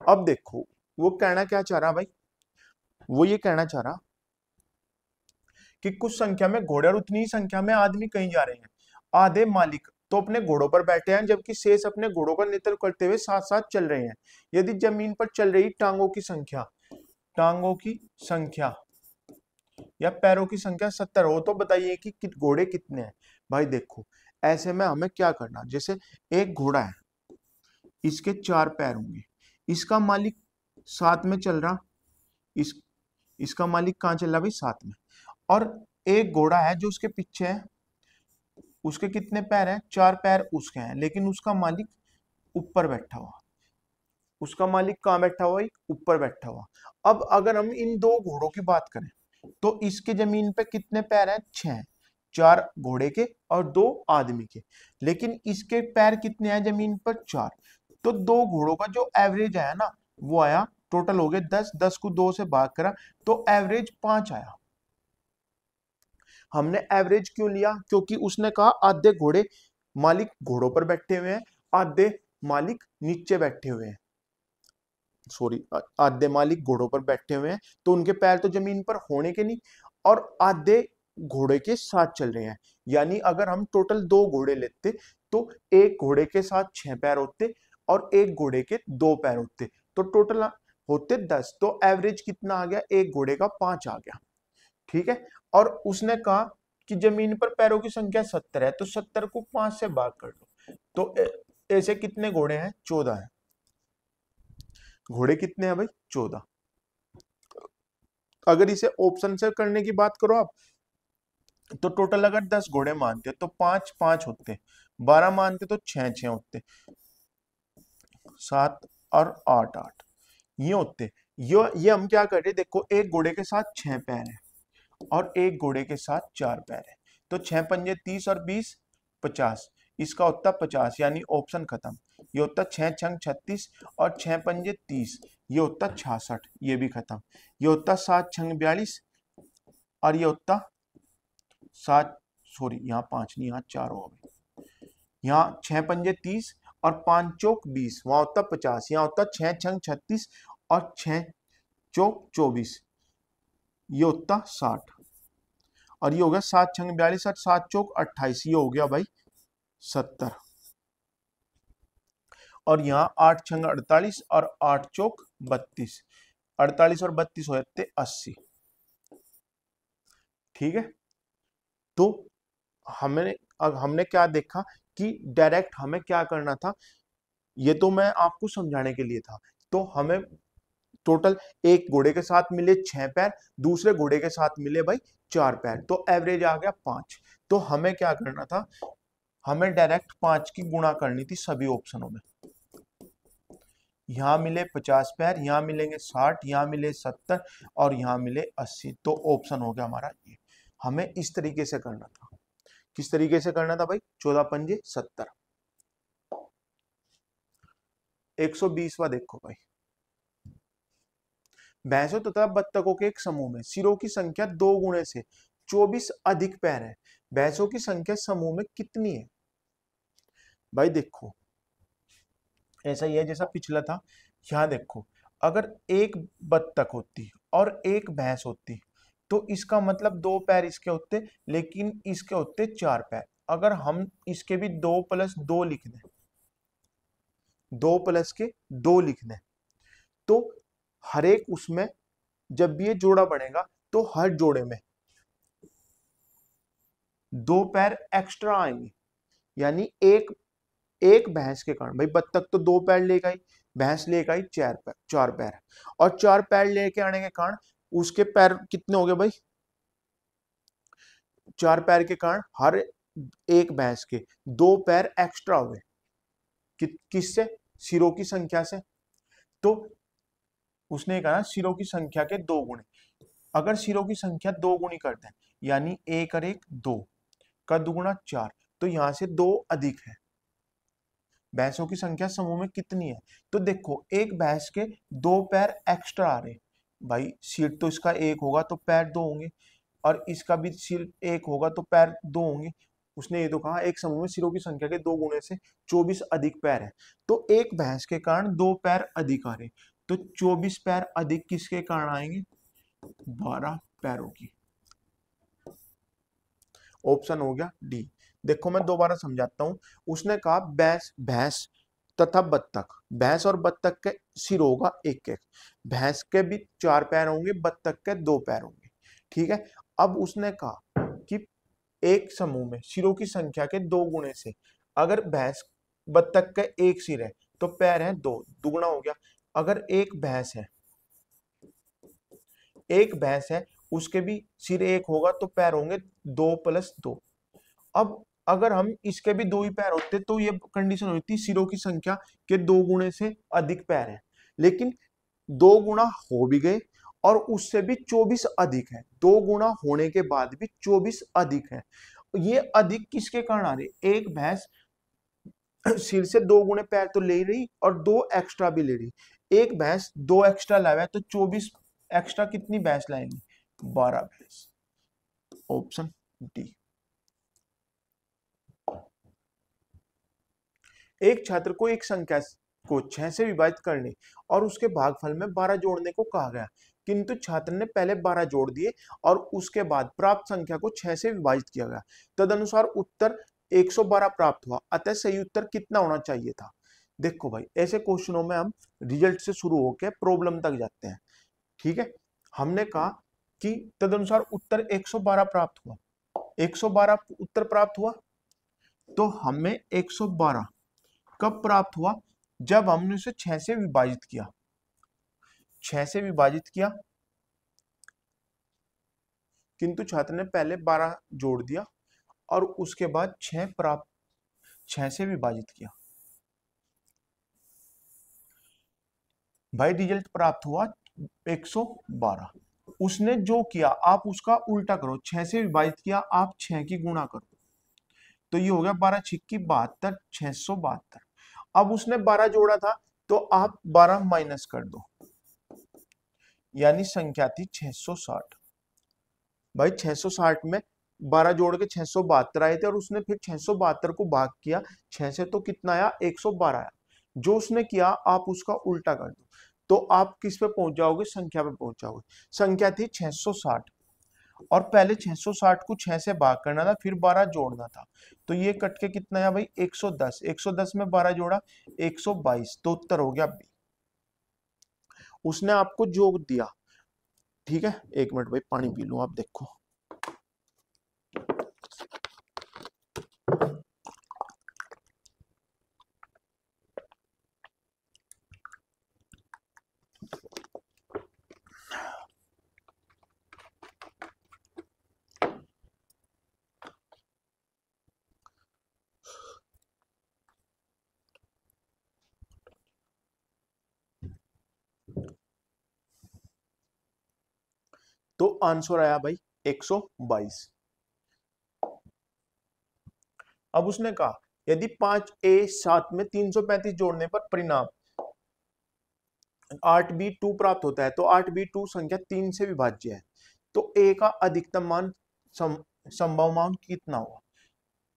अब देखो वो कहना क्या चाह रहा भाई, वो ये कहना चाह रहा कि कुछ संख्या में घोड़े और उतनी ही संख्या में आदमी कहीं जा रहे हैं। आधे मालिक तो अपने घोड़ों पर बैठे हैं जबकि शेष अपने घोड़ों का नेतृत्व करते हुए साथ साथ चल रहे हैं। यदि जमीन पर चल रही टांगों की संख्या या पैरों की संख्या 70 हो तो बताइए कि घोड़े कितने हैं। भाई देखो ऐसे में हमें क्या करना, जैसे एक घोड़ा है, इसके 4 पैर होंगे, इसका मालिक साथ में चल रहा, इस इसका मालिक कहाँ चल रहा भाई साथ में, और एक घोड़ा है जो उसके पीछे है, उसके कितने पैर हैं? 4 पैर उसके हैं, लेकिन उसका मालिक ऊपर बैठा हुआ। उसका मालिक कहाँ बैठा हुआ है? ऊपर बैठा हुआ। अब अगर हम इन दो घोड़ों की बात करें तो इसके जमीन पे कितने पैर हैं? 6। 4 घोड़े के और 2 आदमी के, लेकिन इसके पैर कितने हैं जमीन पर? 4। तो दो घोड़ों का जो एवरेज आया ना, वो आया, टोटल हो गए 10, 10 को 2 से भाग करा तो एवरेज 5 आया। हमने एवरेज क्यों लिया? क्योंकि उसने कहा आधे घोड़े मालिक घोड़ों पर बैठे हुए हैं, आधे मालिक नीचे बैठे हुए हैं, सॉरी, आधे मालिक घोड़ों पर बैठे हुए हैं, तो उनके पैर तो जमीन पर होने के नहीं, और आधे घोड़े के साथ चल रहे हैं। यानी अगर हम टोटल 2 घोड़े लेते तो एक घोड़े के साथ 6 पैर होते और एक घोड़े के 2 पैर होते, तो टोटल होते 10। तो एवरेज कितना आ गया? एक घोड़े का 5 आ गया। ठीक है। और उसने कहा कि जमीन पर पैरों की संख्या 70 है, तो 70 को 5 से भाग कर दो। तो ऐसे कितने घोड़े हैं? 14 है। घोड़े कितने हैं भाई? 14। अगर इसे ऑप्शन से करने की बात करो आप, तो टोटल अगर 10 घोड़े मानते तो 5 5 होते, 12 मानते तो 6 6 होते, 7 और 8 8 ये होते। ये हम क्या कर रहे हैं? देखो, एक घोड़े के साथ 6 पैर है और एक घोड़े के साथ 4 पैर है, तो 6 पंजे 30 और 20 50, इसका होता 50, यानी ऑप्शन खत्म। ये होता 6 छंग 36 और 6 पंजे 30, ये होता 66, ये भी खत्म। ये होता 7 छंग 42 और ये होता 7, सॉरी यहाँ 5 नहीं, यहाँ 4 हो गए। यहाँ 6 पंजे 30 और 5 चौक 20, वहां होता 50, यहाँ होता 6 छंग 36 और 6 चौक 24, ये होता 60, और ये हो गया 7 छंग 42 और 7 चौक 28, ये हो गया भाई 70। और यहाँ 8 छंग 48 और 8 चौक 32, 48 और 32 हो जाते 80। ठीक है। तो हमने अब हमने क्या देखा कि डायरेक्ट हमें क्या करना था, ये तो मैं आपको समझाने के लिए था। तो हमें टोटल एक घोड़े के साथ मिले 6 पैर, दूसरे घोड़े के साथ मिले भाई 4 पैर, तो एवरेज आ गया 5। तो हमें क्या करना था? हमें डायरेक्ट 5 की गुणा करनी थी सभी ऑप्शनों में। यहां मिले 50 पैर, यहां मिलेंगे 60, यहां मिले 70 और यहां मिले 80, तो ऑप्शन हो गया हमारा ये। हमें इस तरीके से करना था। किस तरीके से करना था भाई? 14 पंजे 70। 120वां देखो भाई। भैंसों तथा बत्तखों के एक समूह में सिरों की संख्या 2 गुणे से 24 अधिक पैर है। भैंसों की संख्या समूह में कितनी है? भाई देखो, ऐसा ही है जैसा पिछला था। यहां देखो, अगर एक बत्तख होती और एक भैंस होती तो इसका मतलब 2 पैर इसके होते, लेकिन इसके होते 4 पैर। अगर हम इसके भी 2 प्लस 2 लिख दें, 2 प्लस के 2 लिख दें, तो हर एक उसमें जब भी ये जोड़ा बनेगा तो हर जोड़े में 2 पैर एक्स्ट्रा आएंगे। यानी एक एक भैंस के कारण, भाई बत्तख तो 2 पैर लेगा ही, भैंस लेगा ही 4 पैर, और 4 पैर लेके आने के कारण उसके पैर कितने हो गए भाई? 4 पैर के कारण हर एक भैंस के 2 पैर एक्स्ट्रा हुए। किससे? सिरों की संख्या से। तो उसने कहा सिरों की संख्या के 2 गुणे। अगर सिरों की संख्या 2 गुणी करते हैं, यानी 1 और 1 2 का दुगुना 4, तो यहां से 2 अधिक है। भैंसों की संख्या समूह में कितनी है? तो देखो, एक भैंस के 2 पैर एक्स्ट्रा आ रहे, भाई सिर तो इसका 1 होगा तो पैर 2 होंगे, और इसका भी सिर 1 होगा तो पैर 2 होंगे। उसने ये तो कहा एक समूह में सिरों की संख्या के 2 गुणे से 24 अधिक पैर है, तो एक भैंस के कारण 2 पैर अधिक आ रहे, तो 24 पैर अधिक किसके कारण आएंगे? 12 पैरों की। ऑप्शन हो गया डी। देखो मैं दोबारा समझाता हूं। उसने कहा भैंस भैंस तथा बत्तख, भैंस और बत्तख के सिर होगा 1 1, भैंस के भी 4 पैर होंगे, बत्तख के 2 पैर होंगे। ठीक है। अब उसने कहा कि एक समूह में सिरों की संख्या के 2 गुणे से, अगर भैंस बत्तख का 1 सिर है तो पैर है 2, दुगुना हो गया। अगर एक भैंस है उसके भी सिर 1 होगा तो पैर होंगे 2 प्लस 2। अब अगर हम इसके भी दो ही पैर होते तो ये कंडीशन होती सिरों की संख्या के 2 गुणे से अधिक पैर है, लेकिन 2 गुना हो भी गए और उससे भी 24 अधिक है, 2 गुना होने के बाद भी 24 अधिक है। ये अधिक किसके कारण आ रहे, एक भैंस सिर से 2 गुने पैर तो ले रही और 2 एक्स्ट्रा भी ले रही, एक भैंस 2 एक्स्ट्रा लाया है तो 24 एक्स्ट्रा कितनी भैंस लाएंगी, 12 भैंस। Option D. एक छात्र को एक संख्या को 6 से विभाजित करने और उसके भागफल में 12 जोड़ने को कहा गया, किंतु छात्र ने पहले 12 जोड़ दिए और उसके बाद प्राप्त संख्या को 6 से विभाजित किया गया, तदनुसार उत्तर 112 प्राप्त हुआ, अतः सही उत्तर कितना होना चाहिए था। देखो भाई, ऐसे क्वेश्चनों में हम रिजल्ट से शुरू होकर प्रॉब्लम तक जाते हैं। ठीक है, हमने कहा कि तदनुसार उत्तर 112 प्राप्त हुआ, 112 उत्तर प्राप्त हुआ, तो हमें 112 कब प्राप्त हुआ, जब हमने उसे 6 से विभाजित किया, 6 से विभाजित किया, किंतु छात्र ने पहले 12 जोड़ दिया और उसके बाद 6 से विभाजित किया। भाई रिजल्ट प्राप्त हुआ 112। उसने जो किया आप उसका उल्टा करो, 6 से विभाजित किया आप 6 की गुणा करो, तो ये हो गया 12 छिक्की 72, 672। अब उसने 12 जोड़ा था तो आप 12 माइनस कर दो, यानी संख्या थी 660। भाई 660 में 12 जोड़ के 672 आए थे और उसने फिर 672 को भाग किया 6 से, तो कितना आया, 112 आया। जो उसने किया आप उसका उल्टा कर दो, तो आप किस पे पहुंच जाओगे, संख्या पे पहुंच जाओगे। संख्या थी 660 और पहले 660 को 6 से भाग करना था, फिर 12 जोड़ना था, तो ये कट के कितना आया भाई, 110। 110 में 12 जोड़ा 122, तो उत्तर हो गया बी। उसने आपको जोड़ दिया। ठीक है, एक मिनट भाई पानी पी लूं, आप देखो। तो आंसर आया भाई 122। अब उसने कहा यदि 5a 7 में 335 जोड़ने पर परिणाम 8b2 प्राप्त होता है, तो 8b2 संख्या 3 से विभाज्य है, तो a का अधिकतम मान संभव मान कितना हुआ,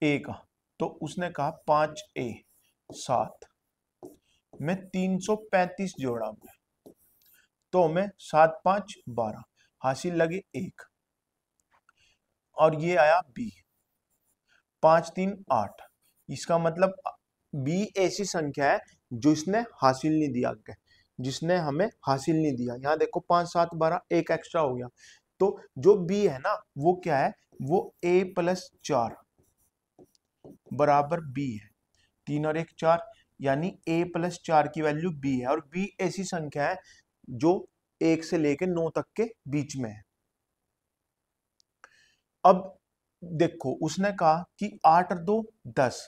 a का। तो उसने कहा 5a 7 में 335 जोड़ा में, तो हमें 7 5 12 हासिल लगे 1, और ये आया b 5 3 8। इसका मतलब b ऐसी संख्या है जिसने हासिल नहीं दिया, जिसने हमें हासिल नहीं दिया। यहाँ देखो 5 7 12, एक एक्स्ट्रा हो गया, तो जो b है ना वो क्या है, वो a प्लस 4 बराबर b है, 3 और 1 4, यानी a प्लस 4 की वैल्यू b है, और b ऐसी संख्या है जो 1 से लेकर 9 तक के बीच में है। अब देखो उसने कहा कि 8 और 2 10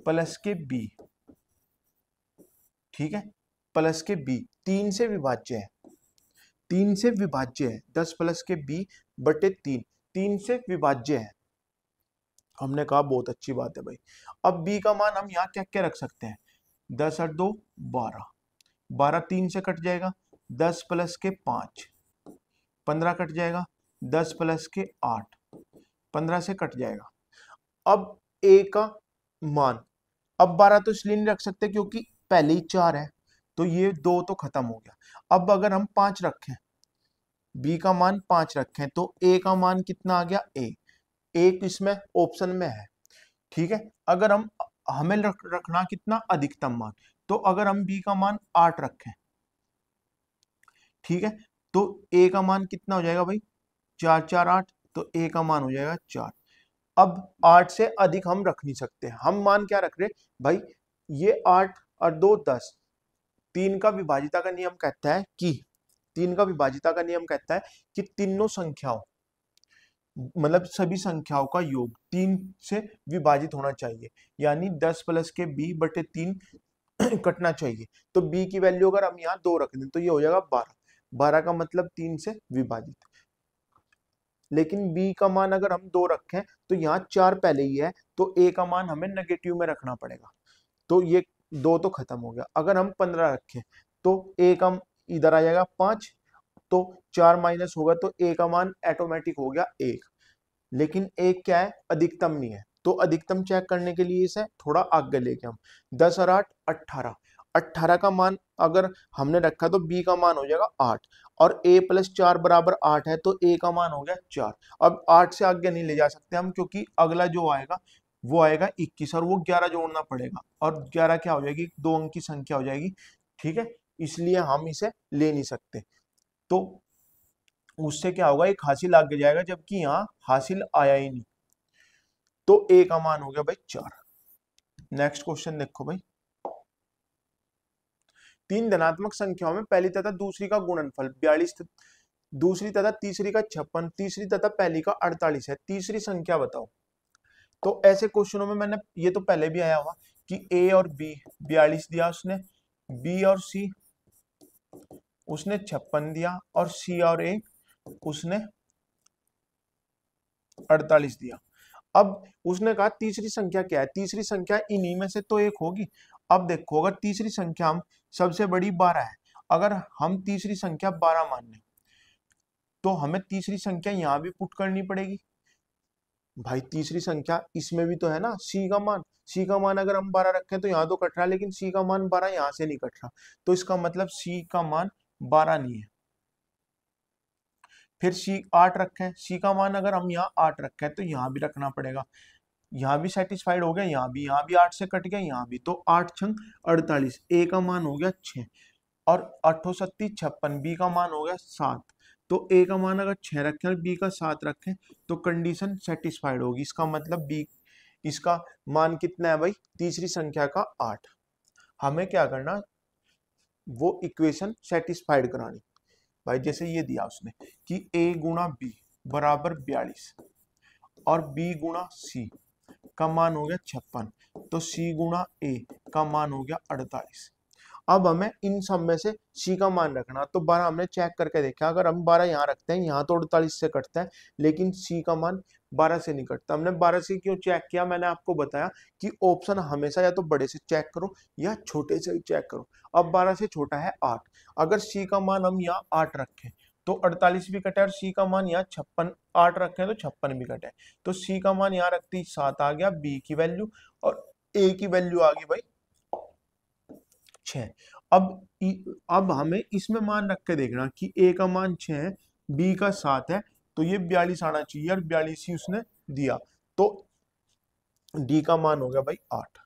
प्लस के b, ठीक है, प्लस के b 3 से विभाज्य है, 3 से विभाज्य है, 10 प्लस के b बटे 3, 3 से विभाज्य है। हमने कहा बहुत अच्छी बात है भाई। अब b का मान हम यहाँ क्या क्या रख सकते हैं, 10 और 2 12, 12 3 से कट जाएगा, 10 प्लस के 5 15 कट जाएगा, 10 प्लस के 8 15 से कट जाएगा। अब a का मान, अब 12 तो इसलिए नहीं रख सकते क्योंकि पहले ही 4 है, तो ये 2 तो खत्म हो गया। अब अगर हम 5 रखें, b का मान 5 रखें, तो a का मान कितना आ गया, a इसमें ऑप्शन में है। ठीक है, अगर हम हमें रखना कितना अधिकतम मान, तो अगर हम b का मान 8 रखें, ठीक है, तो a का मान कितना हो जाएगा भाई, 4 4 8, तो a का मान हो जाएगा 4। अब 8 से अधिक हम रख नहीं सकते, हम मान क्या रख रहे भाई, ये 8 और 2 10, 3 का विभाजिता का नियम कहता है कि 3 का विभाजिता का नियम कहता है कि तीनों संख्याओं मतलब सभी संख्याओं का योग 3 से विभाजित होना चाहिए, यानी 10 प्लस के b बटे 3 कटना चाहिए। तो b की वैल्यू अगर हम यहाँ 2 रख दें तो ये हो जाएगा 12। 12 का मतलब 3 से विभाजित। लेकिन b का मान अगर हम 2 रखें तो यहाँ 4 पहले ही है, तो a का मान हमें नेगेटिव में रखना पड़ेगा। तो ये 2 तो खत्म हो गया। अगर हम 15 रखें तो a का इधर आ जाएगा 5, तो 4 माइनस होगा तो a का मान ऑटोमेटिक हो गया 1। लेकिन एक क्या है, अधिकतम नहीं है। तो अधिकतम चेक करने के लिए इसे थोड़ा आगे लेके हम 10 और 8 18। 18 का मान अगर हमने रखा तो b का मान हो जाएगा 8, और a प्लस 4 बराबर 8 है, तो a का मान हो गया 4। अब 8 से आगे नहीं ले जा सकते हम, क्योंकि अगला जो आएगा वो आएगा 21, और वो 11 जोड़ना पड़ेगा, और 11 क्या हो जाएगी, 2 अंक की संख्या हो जाएगी। ठीक है, इसलिए हम इसे ले नहीं सकते। तो उससे क्या होगा, एक हासिल आगे जाएगा, जबकि यहाँ हासिल आया ही नहीं। तो a का मान हो गया भाई 4। नेक्स्ट क्वेश्चन देखो भाई, 3 धनात्मक संख्याओं में पहली तथा दूसरी का गुणनफल 42, दूसरी तथा तीसरी का 56, तीसरी तथा पहली का 48 है। तीसरी संख्या बताओ। तो ऐसे क्वेश्चनों में मैंने ये तो पहले भी आया हुआ कि a और b 42 दिया उसने, b और c उसने 56 दिया, और c और a उसने 48 दिया। अब उसने कहा तीसरी संख्या क्या है, तीसरी संख्या इन्हीं में से तो एक होगी। अब देखो, अगर तीसरी संख्या हम सबसे बड़ी 12 है, अगर हम तीसरी संख्या 12 मान लें तो हमें तीसरी संख्या यहां भी पुट करनी पड़ेगी। भाई तीसरी संख्या इसमें भी तो है ना, सी का मान अगर हम 12 रखें तो यहाँ तो कट रहा है, लेकिन सी का मान 12 यहाँ से नहीं कट रहा, तो इसका मतलब सी का मान 12 नहीं है। फिर सी 8 रखें, सी का मान अगर हम यहाँ 8 रखें तो यहाँ भी रखना पड़ेगा। यहाँ भी सेटिस्फाइड हो गया, यहाँ भी 8 से कट गया, यहाँ भी, तो 8 छंग 48, ए का मान हो गया 6, और 8 सत्ती 56, बी का मान हो गया 7। तो ए का मान अगर 6 रखें और बी का 7 रखें तो कंडीशन सेटिस्फाइड होगी। इसका मतलब बी, इसका मान कितना है भाई, तीसरी संख्या का 8। हमें क्या करना, वो इक्वेशन सेटिस्फाइड करानी। भाई जैसे ये दिया उसने कि a गुणा बी बराबर 42, और b गुणा सी का मान हो गया 56, तो c गुणा a का मान हो गया 48। अब हमें इन सब में से c का मान रखना। तो 12 हमने चेक करके देखा, अगर हम 12 यहाँ रखते हैं, यहाँ तो 48 से कटता है, लेकिन c का मान 12 से नहीं कटता। हमने 12 से क्यों चेक किया, मैंने आपको बताया कि ऑप्शन हमेशा या तो बड़े से चेक करो या छोटे से चेक करो। अब 12 से छोटा है 8, अगर c का मान हम यहाँ 8 रखें तो 48 भी कटे, और c का मान यहाँ 56, 8 रखें तो 56 भी कटे, तो c का मान यहाँ रखते ही 7 आ गया, b की वैल्यू, और a की वैल्यू आ गई भाई 6। अब हमें इसमें मान रख के देखना कि a का मान 6 है, b का 7 है, तो ये 42 आना चाहिए, और 42 ही उसने दिया, तो d का मान हो गया भाई 8।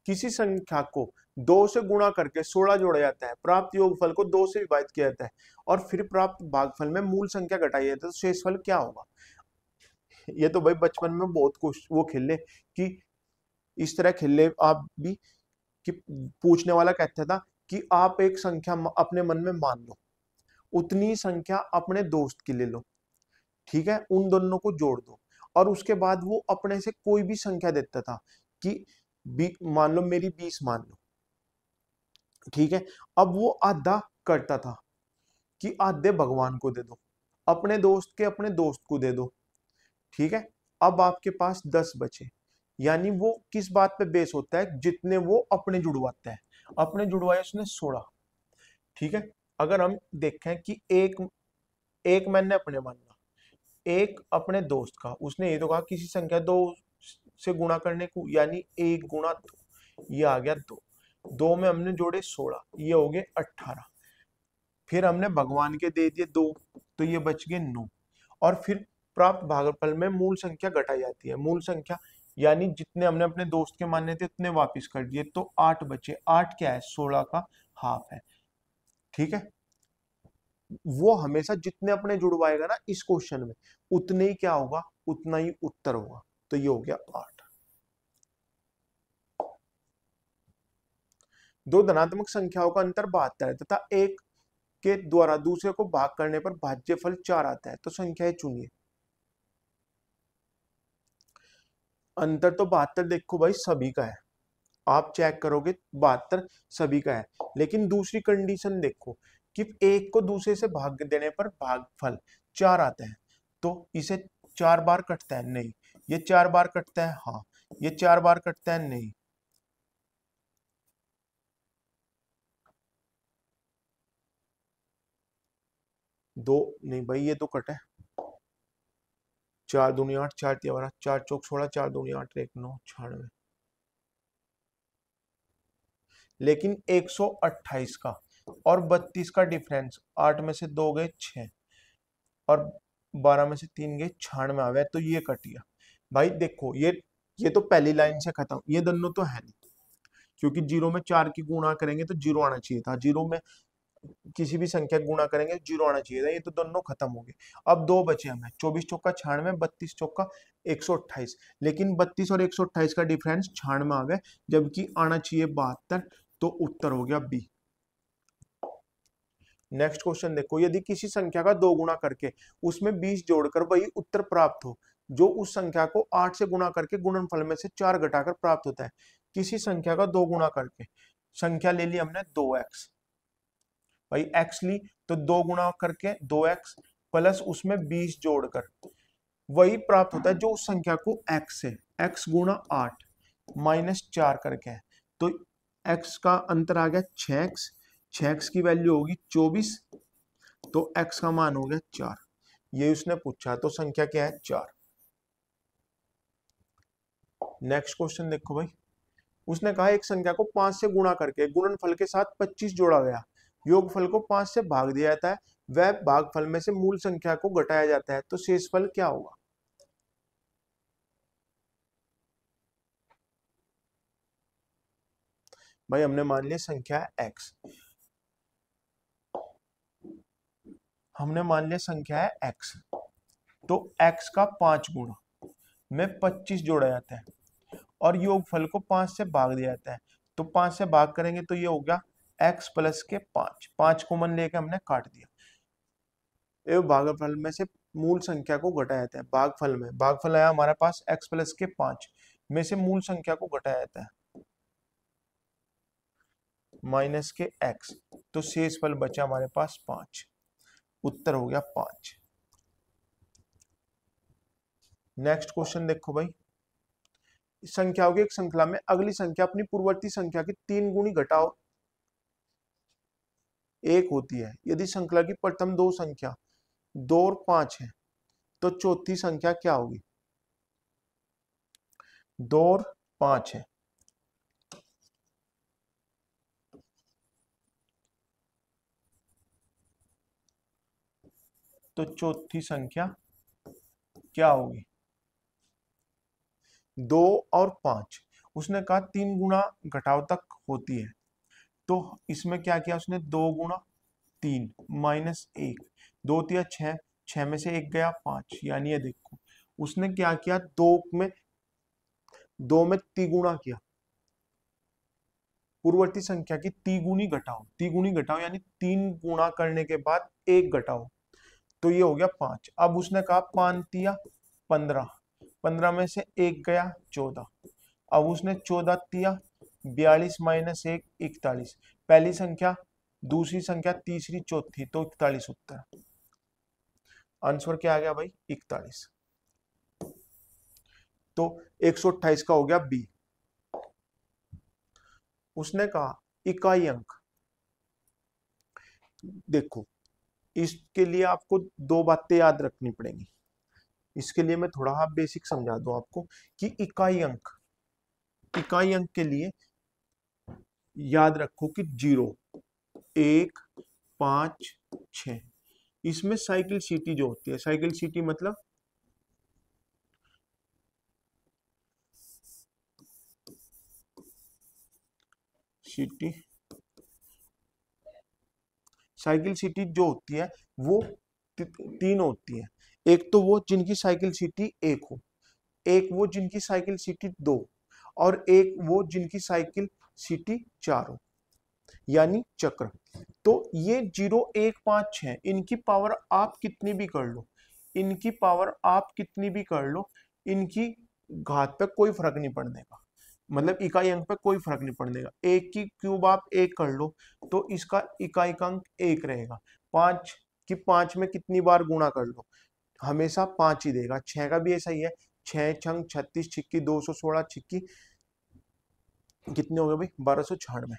किसी संख्या को 2 से गुणा करके 16 जोड़ा जाता है, प्राप्त योगफल को 2 से विभाजित किया जाता है, और फिर प्राप्त भागफल में मूल संख्या घटाई जाती है, तो शेषफल क्या होगा। ये तो भाई बचपन में बहुत कुछ वो खेले कि इस तरह खेले आप भी, कि पूछने वाला कहता था कि आप एक संख्या अपने मन में मान लो, उतनी संख्या अपने दोस्त की ले लो, ठीक है, उन दोनों को जोड़ दो, और उसके बाद वो अपने से कोई भी संख्या देता था कि मान लो मेरी 20 मान लो, ठीक है। अब वो आधा करता था कि आधे भगवान को दे दो, अपने दोस्त के अपने दोस्त को दे दो, ठीक है। अब आपके पास 10 बचे, यानी वो किस बात पे बेस होता है, जितने वो अपने जुड़वाता है। अपने जुड़वाए उसने 16, ठीक है। अगर हम देखें कि एक एक मैंने अपने मानना, एक अपने दोस्त का, उसने ये तो कहा किसी संख्या 2 से गुणा करने को, यानी 1 गुणा 2, ये आ गया 2, 2 में हमने जोड़े 16, ये हो गए 18, फिर हमने भगवान के दे दिए 2, तो ये बच गए 9, और फिर प्राप्त भागफल में मूल संख्या घटाई जाती है। मूल संख्या यानी जितने हमने अपने दोस्त के माने थे उतने वापस कर दिए, तो 8 बचे। 8 क्या है, 16 का हाफ है, ठीक है। वो हमेशा जितने अपने जुड़वाएगा ना इस क्वेश्चन में, उतने ही क्या होगा, उतना ही उत्तर होगा, तो ये हो गया 8। दो धनात्मक संख्याओं का अंतर 72 है तथा एक के द्वारा दूसरे को भाग करने पर भाज्यफल 4 आता है, तो संख्याएं चुनिए। अंतर तो 72 देखो भाई सभी का है, आप चेक करोगे 72 सभी का है, लेकिन दूसरी कंडीशन देखो कि एक को दूसरे से भाग देने पर भागफल 4 आता है, तो इसे 4 बार कटता है नहीं, ये 4 बार कटता है हाँ, ये 4 बार कटता है नहीं, दो नहीं भाई ये तो कटा है, 4 दूनी 8, 4 तिया 12, 4 चौक 16, 4 दूनी 8, 1 9 96, लेकिन 128 का और 32 का डिफरेंस, 8 में से 2 गए 6 और 12 में से 3 गए 96 आ गया, तो ये कट गया। भाई देखो ये तो पहली लाइन से खत्म, ये दोनों तो है नहीं, क्योंकि जीरो में 4 की गुणा करेंगे तो जीरो आना चाहिए था, जीरो में किसी भी संख्या गुणा करेंगे जीरो आना चाहिए था, ये तो दोनों खत्म हो गए। अब दो बचे हमें, 24 चौका 96, 32 चौका 128, लेकिन 32 और 128 का डिफरेंस 96 आ गए, जबकि आना चाहिए 72, तो उत्तर हो गया बी। नेक्स्ट क्वेश्चन देखो, यदि किसी संख्या का 2 गुणा करके उसमें 20 जोड़कर वही उत्तर प्राप्त हो जो उस संख्या को 8 से गुणा करके गुणनफल में से 4 घटाकर प्राप्त होता है। किसी संख्या का 2 गुणा करके, संख्या ले ली हमने 2x, भाई x ली तो 2 गुणा करके 2x प्लस उसमें 20 जोड़कर वही प्राप्त होता है जो उस संख्या को x से x गुणा 8 माइनस 4 करके है, तो x का अंतर आ गया 6x, 6x की वैल्यू होगी 24, तो x का मान हो गया 4, ये उसने पूछा, तो संख्या क्या है 4। नेक्स्ट क्वेश्चन देखो भाई, उसने कहा एक संख्या को 5 से गुणा करके गुणनफल के साथ 25 जोड़ा गया, योगफल को 5 से भाग दिया जाता है, वह भागफल में से मूल संख्या को घटाया जाता है, तो शेषफल क्या होगा। भाई हमने मान लिया संख्या है x, हमने मान लिया संख्या है x, तो x का 5 गुणा में 25 जोड़ा जाता है और योगफल को 5 से भाग दिया जाता है, तो 5 से भाग करेंगे तो ये हो गया x प्लस के 5, 5 कॉमन लेके हमने काट दिया, एवं भागफल में से मूल संख्या को घटाया जाता है, भागफल में भागफल आया हमारे पास x प्लस के 5 में से मूल संख्या को घटाया जाता है माइनस के x, तो शेषफल बचा हमारे पास 5, उत्तर हो गया 5। नेक्स्ट क्वेश्चन देखो भाई, संख्याओं की एक श्रृंखला में अगली संख्या अपनी पूर्ववर्ती संख्या की 3 गुनी घटाओ 1 होती है, यदि श्रृंखला की प्रथम 2 संख्या 2 और 5 है तो चौथी संख्या क्या होगी। 2 और 5 है, तो चौथी संख्या क्या होगी। 2 और 5, उसने कहा 3 गुना घटाव तक होती है, तो इसमें क्या किया उसने 2 गुना 3 माइनस 1, 2 तिया 6, 6 में से 1 गया 5, यानी ये देखो उसने क्या किया 2 में तिगुना किया, पूर्ववर्ती संख्या की तिगुनी घटाओ यानी 3 गुणा करने के बाद 1 घटाओ, तो ये हो गया 5। अब उसने कहा 5 तिया 15, 15 में से 1 गया 14, अब उसने 14 तिया 42 माइनस 1 41, पहली संख्या दूसरी संख्या तीसरी चौथी, तो 41 उत्तर। आंसर क्या आ गया भाई 41, तो 128 का हो गया बी। उसने कहा इकाई अंक, देखो इसके लिए आपको 2 बातें याद रखनी पड़ेंगी, इसके लिए मैं थोड़ा बेसिक समझा दूं आपको कि इकाई अंक के लिए याद रखो कि 0 1 5 6, इसमें साइकिल सीटी जो होती है, साइकिल सीटी मतलब सीटी, साइकिल सीटी जो होती है वो 3 होती है, एक तो वो जिनकी साइकिल सीटी 1 हो, एक वो जिनकी साइकिल सीटी 2, और एक वो जिनकी साइकिल सीटी 4 हो, यानी चक्र। तो ये 0 1 5 6 इनकी पावर आप कितनी भी कर लो, इनकी पावर आप कितनी भी कर लो, इनकी घात पे कोई फर्क नहीं पड़ने का, मतलब इकाई अंक पे कोई फर्क नहीं पड़ने का। एक की क्यूब आप एक कर लो तो इसका इकाई का अंक एक रहेगा। पांच की पांच में कितनी बार गुणा कर लो हमेशा पांच ही देगा। छह का भी ऐसा ही है, छह छंग 36 छिक्की 216 छिक्की कितने हो गए भाई 1296।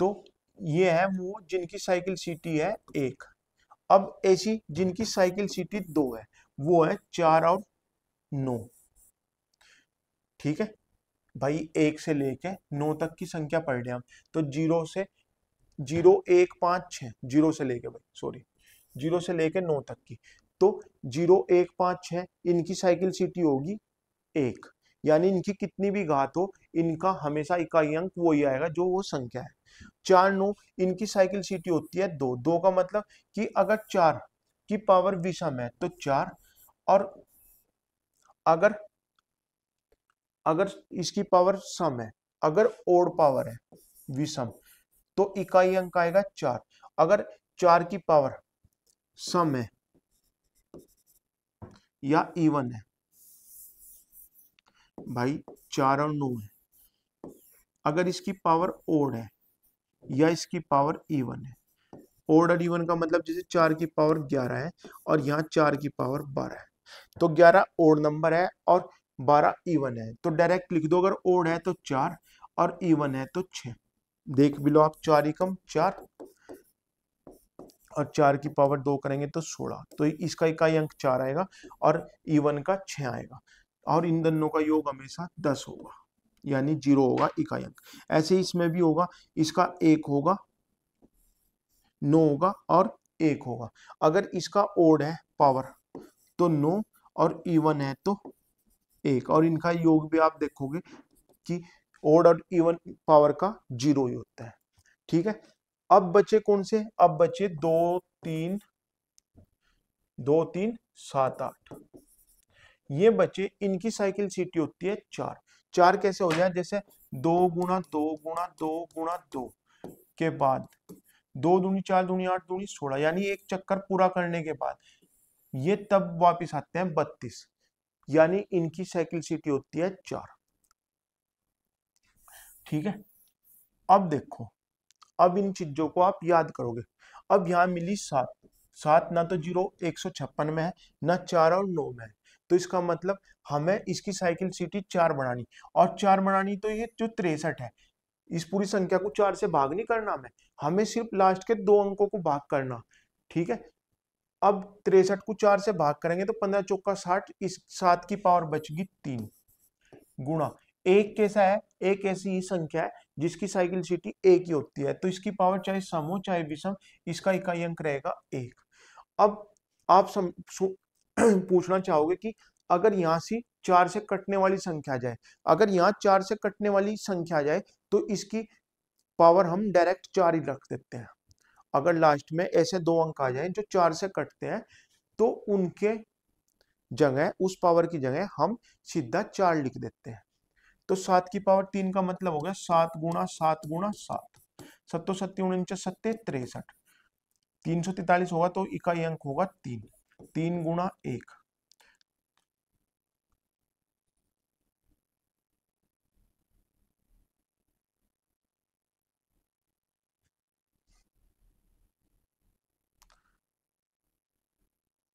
तो ये है वो जिनकी साइकिल सीटी है एक। अब ऐसी जिनकी साइकिल सीटी दो है वो है 4 और 9। ठीक है भाई, एक से लेके 9 तक की संख्या पढ़ रहे हम, तो 0 से 0 1 5 6 जीरो से लेके भाई सॉरी 0 से लेके 9 तक की, तो 0 1 5 6 इनकी साइकिल सीटी होगी एक, यानी इनकी कितनी भी घात हो इनका हमेशा इकाई अंक वही आएगा जो वो संख्या है। 4 9 इनकी साइकिल सीटी होती है दो। दो का मतलब कि अगर 4 की पावर विषम है तो 4, और अगर अगर इसकी पावर सम है, अगर ओड पावर है विषम तो इकाई अंक आएगा 4। अगर 4 की पावर सम है या इवन है भाई 4 और 9 है, अगर इसकी पावर ओड है या इसकी पावर इवन है, ओड और इवन का मतलब जैसे 4 की पावर 11 है और यहाँ 4 की पावर 12 है, तो 11 ओड नंबर है और 12 इवन है, तो डायरेक्ट लिख दो अगर ओड है तो 4 और इवन है तो 6। देख भी लो आप, 4 एकम 4 और 4 की पावर 2 करेंगे तो 16, तो इसका इकाई अंक 4 आएगा और इवन का 6 आएगा, और इन दोनों का योग हमेशा 10 होगा, यानी 0 होगा इकाई अंक। ऐसे इसमें भी होगा, इसका 1 होगा 9 होगा और 1 होगा। अगर इसका ओड है पावर तो 9 और इवन है तो 1, और इनका योग भी आप देखोगे कि ओड और इवन पावर का 0 ही होता है। ठीक है, अब बचे कौन से, अब बचे 2 3 2 3 7 8, ये बचे, इनकी साइकिल सीटी होती है 4। 4 कैसे हो जाए, जैसे 2 गुणा 2 गुणा 2 गुणा 2 के बाद 2 दूनी 4 दूनी 8 दूनी 16, यानी एक चक्कर पूरा करने के बाद ये तब वापिस आते हैं 32, यानी इनकी साइकिल सीटी होती है 4। ठीक है, अब देखो, अब इन चीजों को आप याद करोगे। अब यहां मिली 7, 7 ना तो 0 156 में है ना 4 और 9 में है, तो इसका मतलब हमें इसकी साइकिल सीटी 4 बनानी, और 4 बनानी तो ये जो 63 है इस पूरी संख्या को 4 से भाग नहीं करना, हमें सिर्फ लास्ट के दो अंकों को भाग करना। ठीक है, अब 63 को 4 से भाग करेंगे तो 15 चौका 60, इस 7 की पावर बचगी 3 गुणा एक। कैसा है, एक ऐसी ही संख्या है जिसकी साइकिल सीटी एक ही होती है, तो इसकी पावर चाहे सम हो चाहे विषम इसका इकाई अंक रहेगा एक। अब आप पूछना चाहोगे कि अगर यहां से 4 से कटने वाली संख्या जाए, अगर यहाँ 4 से कटने वाली संख्या जाए तो इसकी पावर हम डायरेक्ट 4 ही रख देते हैं। अगर लास्ट में ऐसे दो अंक आ जाए जो 4 से कटते हैं तो उनके जगह, उस पावर की जगह हम सीधा 4 लिख देते हैं। तो 7 की पावर 3 का मतलब हो गया 7 गुणा 7 गुणा 7, सत्तो सत्ती 49 सत्ते 63, 343 होगा तो इकाई अंक होगा 3, 3 गुणा 1।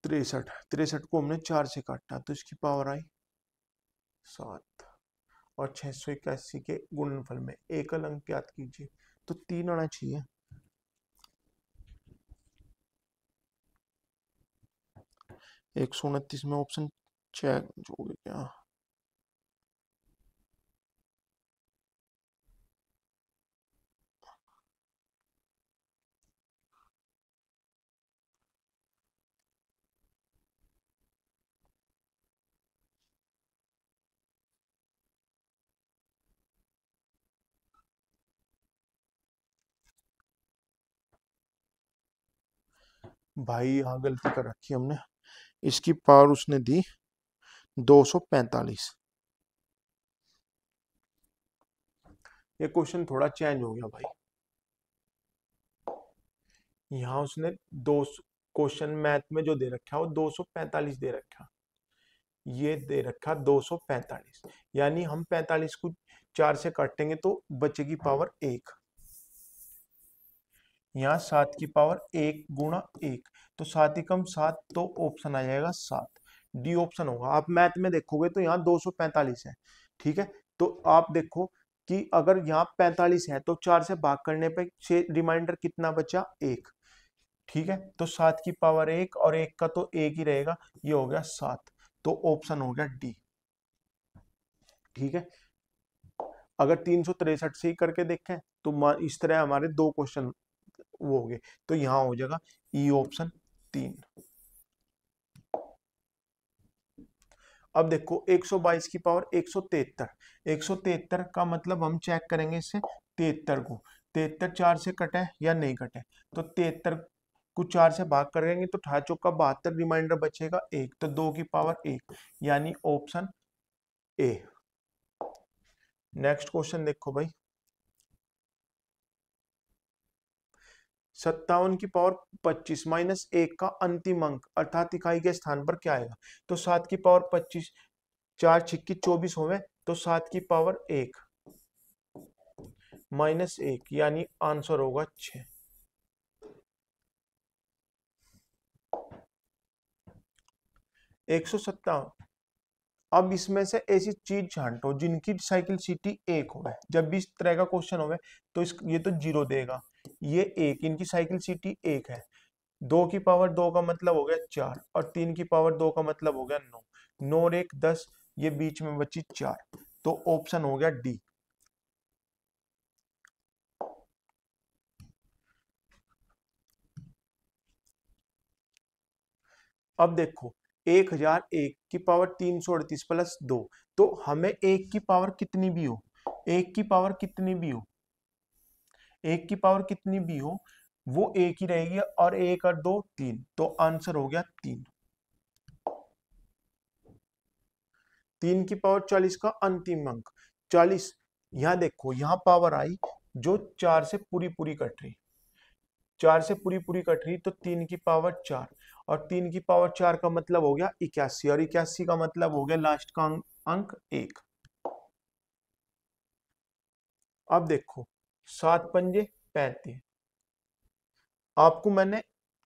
तिरसठ, 63 को हमने 4 से काटा तो इसकी पावर आई 7, और 681 के गुणनफल में एकल अंक ज्ञात कीजिए, तो 3 आना चाहिए। 129 में ऑप्शन चेक जोगे क्या, भाई यहाँ गलती कर रखी हमने, इसकी पावर उसने दी 245। ये क्वेश्चन थोड़ा चेंज हो गया भाई। यहाँ उसने 200 क्वेश्चन मैथ में जो दे रखा है वो 245 दे रखा, ये दे रखा 245, यानी हम 45 को 4 से काटेंगे तो बचेगी पावर 1। यहाँ 7 की पावर 1 गुणा 1, तो 7 एकम 7, तो ऑप्शन आ जाएगा 7, डी ऑप्शन होगा। आप मैथ में देखोगे तो यहाँ 245 है, ठीक है। तो आप देखो कि अगर यहाँ 45 है तो 4 से भाग करने पे रिमाइंडर कितना बचा, 1, ठीक है। तो 7 की पावर 1 और 1 का तो 1 ही रहेगा, ये हो गया 7, तो ऑप्शन हो गया डी, ठीक है। अगर 363 से ही करके देखें तो इस तरह हमारे 2 क्वेश्चन वो हो गए, तो यहां हो जाएगा ई ऑप्शन 3। अब देखो 122 की पावर 173, 173 का मतलब हम चेक करेंगे इससे 73 को, 73 4 से कटे या नहीं कटे, तो 73 को 4 से भाग करेंगे तो 8 चौका 72, रिमाइंडर बचेगा 1, तो 2 की पावर 1, यानी ऑप्शन ए। नेक्स्ट क्वेश्चन देखो भाई, 57 की पावर 25 माइनस 1 का अंतिम अंक अर्थात इकाई के स्थान पर क्या आएगा, तो 7 की पावर 25, 4 छिक्की 24 होवे, तो 7 की पावर 1 माइनस 1, यानी आंसर होगा 6। 157, अब इसमें से ऐसी चीज छांटो जिनकी साइकिल सीटी 1 हो, जब भी इस तरह का क्वेश्चन हो तो ये तो 0 देगा, ये 1, इनकी साइकिल सीटी 1 है, 2 की पावर 2 का मतलब हो गया 4, और 3 की पावर 2 का मतलब हो गया 9, 9 और 1 10, ये बीच में बची 4, तो ऑप्शन हो गया डी। अब देखो 1001 की पावर 338 प्लस 2, तो हमें 1 की पावर कितनी भी हो, 1 की पावर कितनी भी हो, 1 की पावर कितनी भी हो वो एक ही रहेगी, और 1 और 2 3, तो आंसर हो गया 3। 3 की पावर 40 का अंतिम अंक 40, यहां देखो यहाँ पावर आई जो 4 से पूरी पूरी कट रही, 4 से पूरी पूरी कट रही, तो 3 की पावर 4, और 3 की पावर 4 का मतलब हो गया 81, और 81 का मतलब हो गया लास्ट का अंक 1। अब देखो 7 पंजे 35, आपको मैंने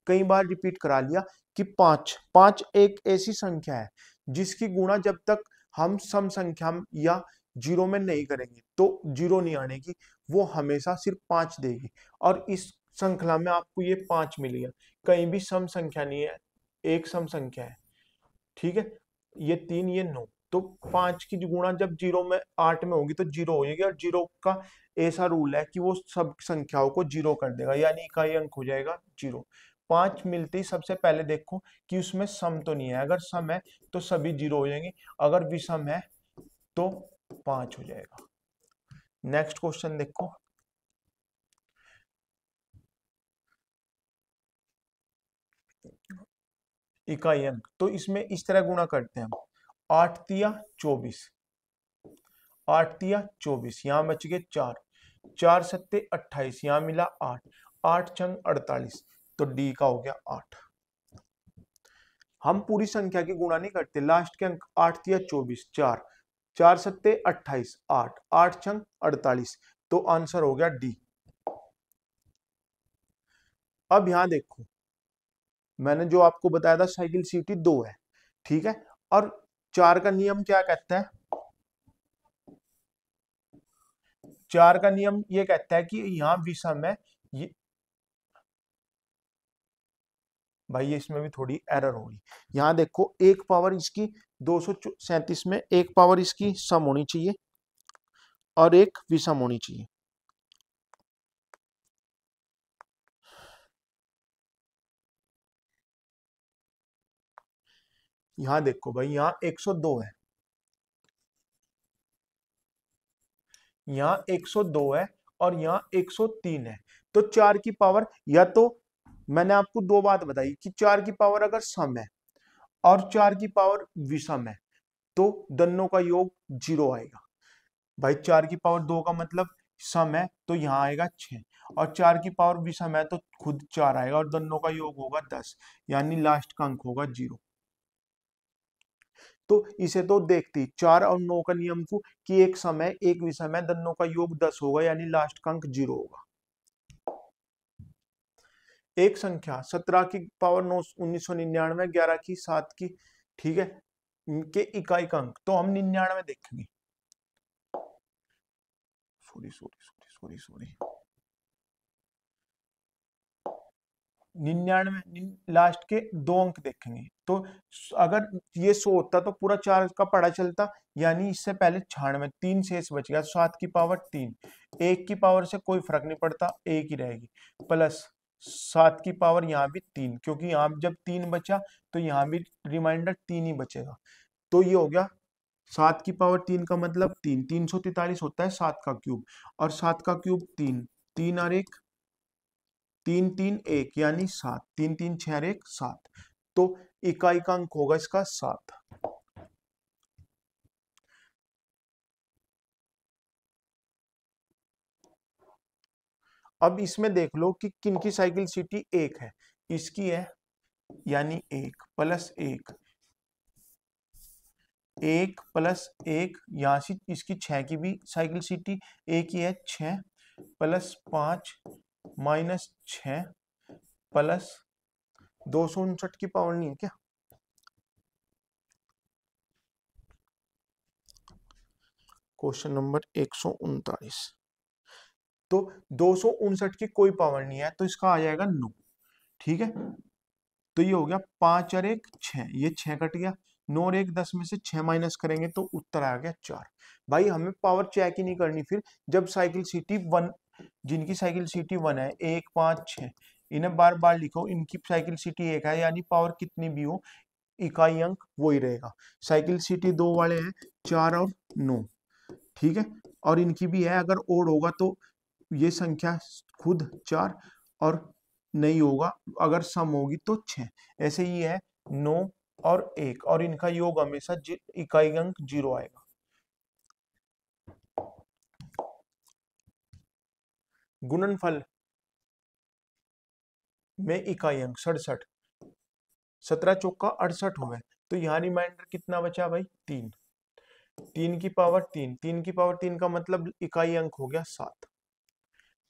कई बार रिपीट करा लिया कि 5 5 एक ऐसी संख्या है जिसकी गुणा जब तक हम सम संख्या या जीरो में नहीं करेंगे तो जीरो नहीं आने की, वो हमेशा सिर्फ 5 देगी, और इस श्रृंखला में आपको ये 5 मिल गया, कहीं भी सम संख्या नहीं है, एक सम संख्या है, ठीक है। ये 3 ये 9, तो 5 की गुणा जब 0 में 8 में होगी तो 0 हो जाएगी, और 0 का ऐसा रूल है कि वो सब संख्याओं को 0 कर देगा, यानी इकाई अंक हो जाएगा 0। 5 मिलते ही सबसे पहले देखो कि उसमें सम तो नहीं है, अगर सम है तो सभी 0 हो जाएंगे, अगर विषम है तो 5 हो जाएगा। नेक्स्ट क्वेश्चन देखो, इकाई अंक, तो इसमें इस तरह गुणा करते हैं हम, 8 तिया 24, 8 तिया 24, यहाँ बच गए 4, 4 सत्ते 28, यहाँ मिला 8, 8 छंग 48, तो डी का हो गया 8। हम पूरी संख्या की गुणा नहीं करते, लास्ट के अंक 8 तिया 24, 4, 4 सत्ते 28, 8, 8 छंग 48, तो आंसर हो गया डी। अब यहां देखो मैंने जो आपको बताया था साइकिल सीटी 2 है, ठीक है, और 4 का नियम क्या कहता है, 4 का नियम ये कहता है कि यहाँ विषम है, ये भाई ये इसमें भी थोड़ी एरर होगी, यहाँ देखो एक पावर इसकी 237 में एक पावर इसकी सम होनी चाहिए और एक विषम होनी चाहिए। यहाँ देखो भाई यहाँ 102 है, यहाँ 102 है और यहाँ 103 है, तो 4 की पावर, या तो मैंने आपको दो बात बताई कि 4 की पावर अगर सम है और 4 की पावर विषम है तो दोनों का योग 0 आएगा। भाई 4 की पावर 2 का मतलब सम है तो यहाँ आएगा 6, और 4 की पावर विषम है तो खुद 4 आएगा और दोनों का योग होगा 10, यानी लास्ट का अंक होगा 0। तो इसे तो देखती 4 और 9 का नियम को कि एक समय एक विषम है, दोनों का योग 10 होगा, यानी लास्ट का अंक 0 होगा। एक संख्या 17 की पावर 9 1999, 11 की 7 की, ठीक है, के इकाई का अंक, तो हम 99 देखेंगे। Sorry sorry sorry sorry sorry 99 last के 2 अंक देखेंगे। तो अगर ये 100 होता तो पूरा 4 का पढ़ा चलता, यानी इससे पहले 96, 3 शेष बच गया, 7 की पावर 3, 1 की पावर से कोई फर्क नहीं पड़ता, 1 ही रहेगी, प्लस 7 की पावर यहाँ भी 3, क्योंकि यहाँ जब 3 बचा तो यहाँ भी रिमाइंडर 3 ही बचेगा। तो ये हो गया 7 की पावर 3 का मतलब 3, 343 होता है 7 का क्यूब, और 7 का क्यूब 3, 3 और 1 3 3 1, यानी 7, 3 3 6 और 1 7, तो इकाई का अंक होगा इसका 7। अब इसमें देख लो कि किनकी साइकिल सिटी 1 है, इसकी है, यानी 1 प्लस 1, 1 प्लस 1, यहाँ से इसकी 6 की भी साइकिल सिटी 1 ही है, 6 प्लस 5 माइनस 6 प्लस 259 की पावर नहीं है क्या? Question number 139। तो 259 की कोई पावर नहीं है, तो इसका आ जाएगा 9, ठीक है। तो ये हो गया 5 और 1 6, ये 6 कट गया, 9 और 1 10 में से 6 माइनस करेंगे तो उत्तर आ गया 4। भाई हमें पावर चेक ही नहीं करनी फिर, जब साइकिल सिटी 1, जिनकी साइकिल सिटी 1 है, 1 5 6, इन्हें बार बार लिखो, इनकी साइकिल सिटी 1 है, यानी पावर कितनी भी हो इकाई अंक वही रहेगा। साइकिल सिटी 2 वाले हैं 4 और 9, ठीक है, और इनकी भी है, अगर ओड होगा तो ये संख्या खुद 4, और नहीं होगा अगर सम होगी तो 6, ऐसे ही है 9 और 1, और इनका योग हमेशा इकाई अंक 0 आएगा। गुणनफल में इकाई अंक 67, 17 चौका 68 हो गए, तो यहाँ रिमाइंडर कितना बचा भाई 3, 3 की पावर 3, 3 की पावर 3 का मतलब इकाई अंक हो गया 7।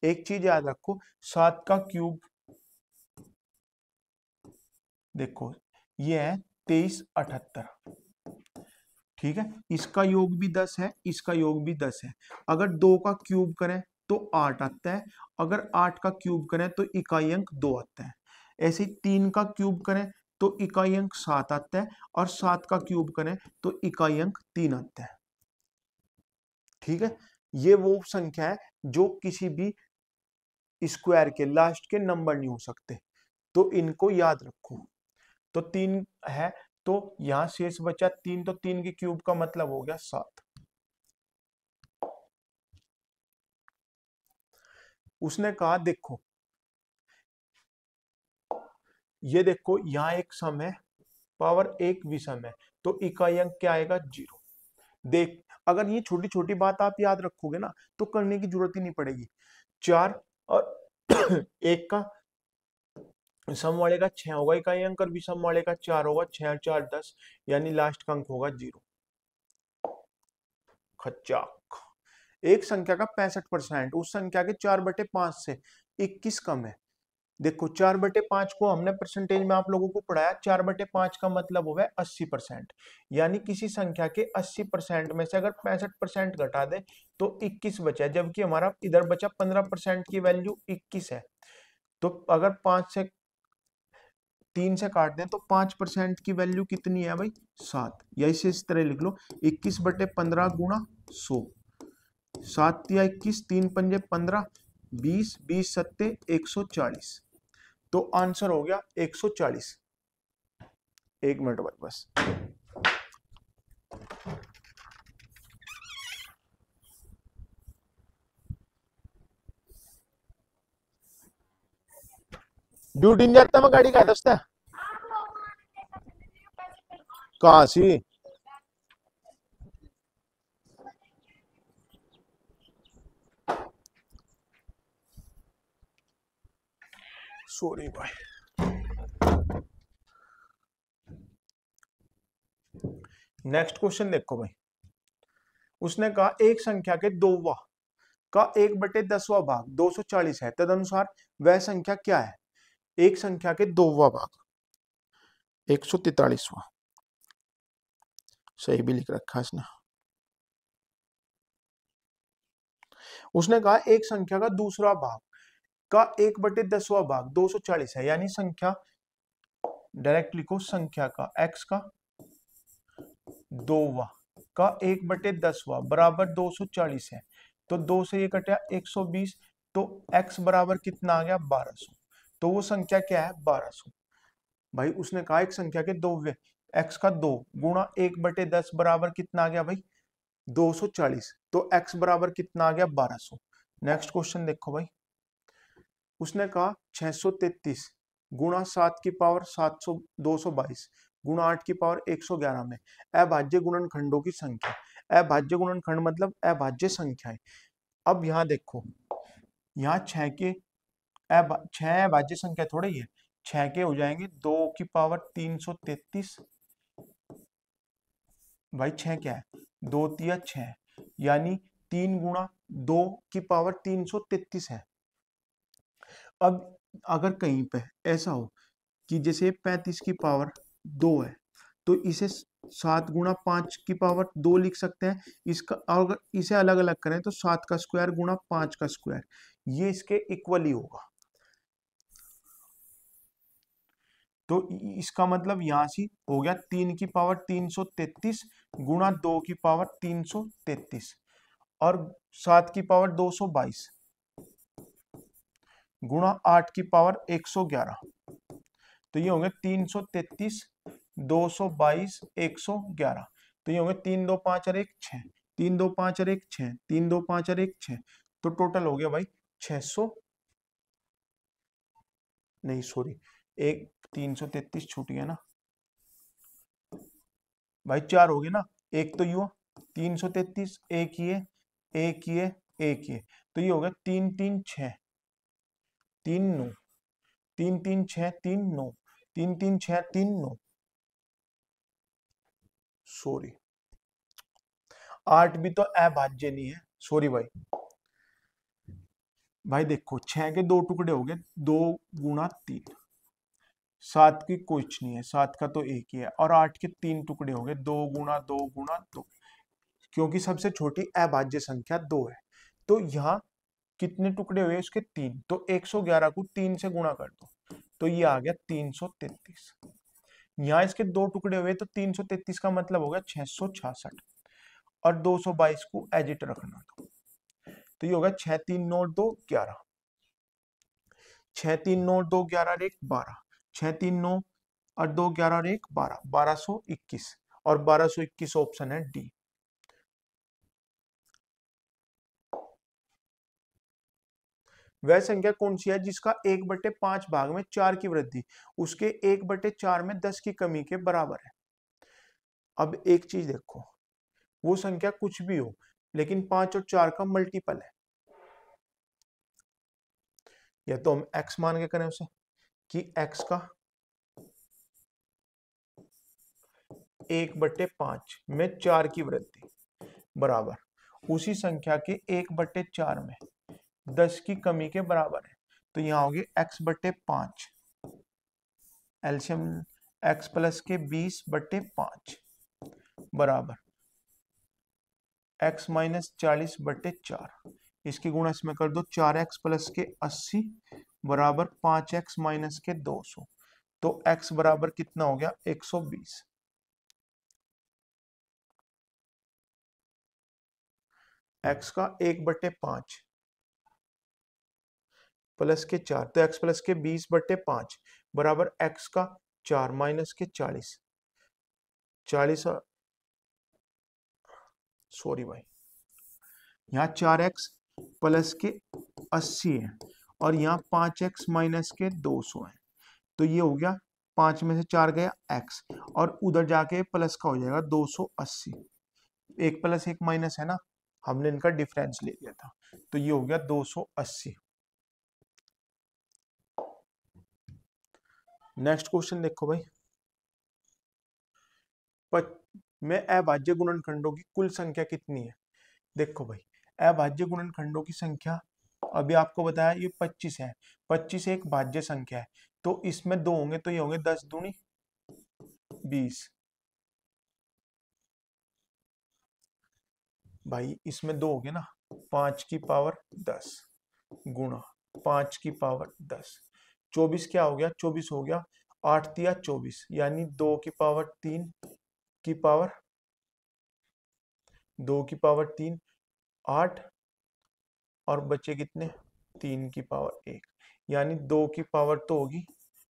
एक चीज याद रखो, 7 का क्यूब देखो ये है 2378, ठीक है, इसका योग भी 10 है, इसका योग भी 10 है। अगर 2 का क्यूब करें तो 8 आता है, अगर 8 का क्यूब करें तो इकाई अंक 2 आता है। ऐसे ही 3 का क्यूब करें तो इकाई अंक 7 आता है, और 7 का क्यूब करें तो इकाई अंक 3 आता है, ठीक है। ये वो संख्या है जो किसी भी स्क्वायर के लास्ट के नंबर नहीं हो सकते, तो इनको याद रखो। तो 3 है, तो यहां शेष बचा 3, तो 3 के क्यूब का मतलब हो गया 7। उसने कहा देखो, ये देखो यहाँ एक सम है, पावर एक विषम है, तो इकाई अंक क्या आएगा 0। देख, अगर ये छोटी छोटी बात आप याद रखोगे ना तो करने की जरूरत ही नहीं पड़ेगी। 4 और 1 का सम वाले का 6 होगा इकाई अंक, और विषम वाले का 4 होगा, 6 और 4 10, यानी लास्ट का अंक होगा 0। खच्चाक। एक संख्या का 65% उस संख्या के 4/5 से 21 कम है। देखो 4/5 को हमने परसेंटेज में आप लोगों को पढ़ाया, 4/5 का मतलब हुआ 80%, यानी किसी संख्या के 80% में से अगर 65% घटा दे तो 21 बचा, जबकि हमारा इधर बचा 15% की वैल्यू 21 है। तो अगर 5 से 3 से काट दें तो 5% की वैल्यू कितनी है भाई 7, या इसे इस तरह लिख लो 21/15 गुणा 100, 7 या 21, 3 पंजे 15, 20, 20 सत्ते 140, तो आंसर हो गया 140। 1 मिनट भाई बस। ड्यूटी नहीं जाता मैं, गाड़ी का दस्ता कहाँ सी सॉरी भाई। नेक्स्ट क्वेश्चन देखो भाई। उसने कहा एक संख्या के दोवा का 1/10वां भाग 240 है, तदनुसार वह संख्या क्या है? एक संख्या के दोवा भाग 143वां, सही भी लिख रखा है इसने। उसने कहा एक संख्या का दूसरा भाग का 1/10वां भाग 240 है, यानी संख्या, डायरेक्ट लिखो, संख्या का x का दोवा का 1/10वां बराबर 240 है। तो 2 से ये कटा 120, तो x बराबर कितना आ गया? 1200। तो वो संख्या क्या है? 1200। भाई उसने कहा एक संख्या के दोवे x का 2 गुणा 1/10 बराबर कितना आ गया भाई? 240। तो x बराबर कितना आ गया? 1200। नेक्स्ट क्वेश्चन देखो भाई। उसने कहा 633 गुणा 7 की पावर 700 222 गुणा 8 की पावर 111 में अभाज्य गुणनखंडों की संख्या। अभाज्य गुणनखंड मतलब अभाज्य संख्याएं। अब यहाँ देखो, यहाँ 6 के 6 अभाज्य संख्या थोड़ा ही है, 6 के हो जाएंगे 2 की पावर 333। भाई 6 क्या है? 2 तिया 6, यानी 3 गुणा 2 की पावर 333 है। अब अगर कहीं पे ऐसा हो कि जैसे 35 की पावर 2 है, तो इसे 7 गुणा 5 की पावर 2 लिख सकते हैं। इसका अगर इसे अलग अलग करें तो 7 का स्क्वायर गुणा 5 का स्क्वायर, ये इसके इक्वल ही होगा। तो इसका मतलब यहां से हो गया 3 की पावर 333 गुणा 2 की पावर 333 और 7 की पावर 222 गुणा 8 की पावर 111। तो ये होंगे 333 222 111। तो ये होंगे 3 2 5 और 1 6, 3 2 5 और 1 6, 3 2 5 और 1 6। तो टोटल हो गया भाई 600, नहीं सॉरी, एक 333 छूट गया ना भाई, 4 हो गए ना, एक तो यू 333, एक ये, एक ये, एक ये। तो ये हो गया 3 3 6 3 9, 3 3 6 3 9, 3 3 6 3 9, सॉरी 8 भी तो अभाज्य नहीं है, सॉरी भाई। भाई देखो 6 के 2 टुकड़े हो गए, 2 गुणा 3, 7 की कुछ नहीं है, 7 का तो एक ही है, और 8 के 3 टुकड़े हो गए, 2 गुणा 2 गुणा 2, क्योंकि सबसे छोटी अभाज्य संख्या 2 है। तो यहाँ कितने टुकड़े हुए उसके? 3। तो 111 को 3 से गुणा कर दो, तो ये आ गया 333। यहाँ इसके 2 टुकड़े हुए, तो 333 का मतलब हो गया 666, और 222 को एजिट रखना। तो ये होगा 6 3 9 2 11, 6 3 9 2 11 1 12, 6 3 9 और 2 11 और 1 12, 1221, और 1221 ऑप्शन है डी। वह संख्या कौन सी है जिसका 1/5 भाग में 4 की वृद्धि उसके 1/4 में 10 की कमी के बराबर है? अब एक चीज देखो, वो संख्या कुछ भी हो, लेकिन 5 और 4 का मल्टीपल है। या तो हम x मान के करें उसे कि x का 1/5 में 4 की वृद्धि बराबर उसी संख्या के 1/4 में 10 की कमी के बराबर है। तो यहाँ होगी x/5, एलसीएम x प्लस के 20/5 बराबर x माइनस 40/4। इसकी गुणा इसमें कर दो, 4x प्लस के 80 बराबर 5x माइनस के 200। तो x बराबर कितना हो गया? 120। x का 1/5 प्लस के 4, तो x प्लस के 20/5 बराबर x का 4 माइनस के 40, 40, सॉरी भाई, यहाँ 4x प्लस के 80 है, और यहाँ 5x माइनस के 200 है। तो ये हो गया 5 में से 4 गया x, और उधर जाके प्लस का हो जाएगा 280। एक प्लस एक माइनस है ना, हमने इनका डिफरेंस ले लिया था। तो ये हो गया 280। नेक्स्ट क्वेश्चन देखो भाई, में अभाज्य गुणनखंडों की कुल संख्या कितनी है। देखो भाई, अभाज्य गुणनखंडों की संख्या अभी आपको बताया ये 25 है। 25 एक भाज्य संख्या है, तो इसमें 2 होंगे तो ये होंगे 10 दूनी 20। भाई इसमें 2 हो गए ना, 5 की पावर 10 गुणा 5 की पावर 10, 24 क्या हो गया, 24 हो गया 8 तिया 24, यानी 2 की पावर 3 की पावर 2 की पावर 3 8, और बचे कितने 3 की पावर 1, यानी 2 की पावर तो होगी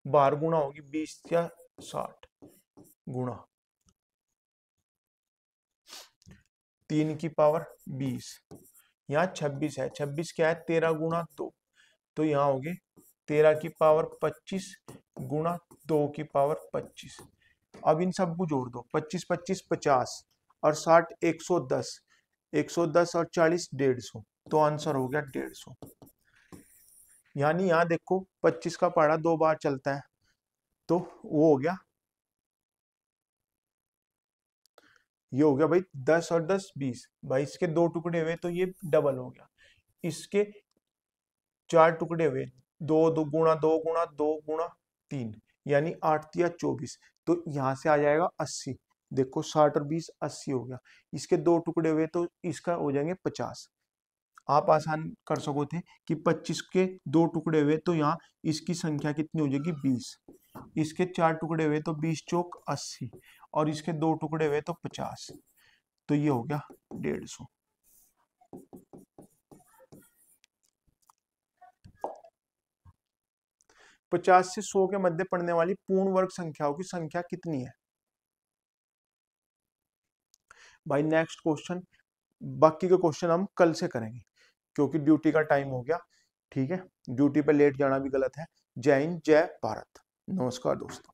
12 गुणा होगी 20 या 60 गुणा 3 की पावर 20, यहाँ 26 है, 26 क्या है 13 गुणा 2, तो यहाँ होगी 13 की पावर 25 गुणा 2 की पावर 25। अब इन सबको जोड़ दो, 25 25 50 और 60 110, 110 और 40 150, तो आंसर हो गया 150। यानी यहाँ देखो 25 का पहाड़ा 2 बार चलता है, तो वो हो गया, ये हो गया भाई 10 और 10 20, भाई इसके 2 टुकड़े हुए तो ये डबल हो गया, इसके 4 टुकड़े हुए, 2 गुणा 2 गुणा 2 गुणा 3, यानी 8 या 24, तो यहाँ से आ जाएगा 80। देखो 60 और 20 80 हो गया, इसके 2 टुकड़े हुए तो इसका हो जाएंगे 50। आप आसान कर सको थे कि 25 के 2 टुकड़े हुए तो यहाँ इसकी संख्या कितनी हो जाएगी 20, इसके 4 टुकड़े हुए तो 20 चौक 80, और इसके 2 टुकड़े हुए तो 50, तो ये हो गया 150। पचास से 100 के मध्य पड़ने वाली पूर्ण वर्ग संख्याओं की संख्या कितनी है। भाई नेक्स्ट क्वेश्चन, बाकी के क्वेश्चन हम कल से करेंगे क्योंकि ड्यूटी का टाइम हो गया। ठीक है, ड्यूटी पे लेट जाना भी गलत है। जय हिंद, जय भारत, नमस्कार दोस्तों।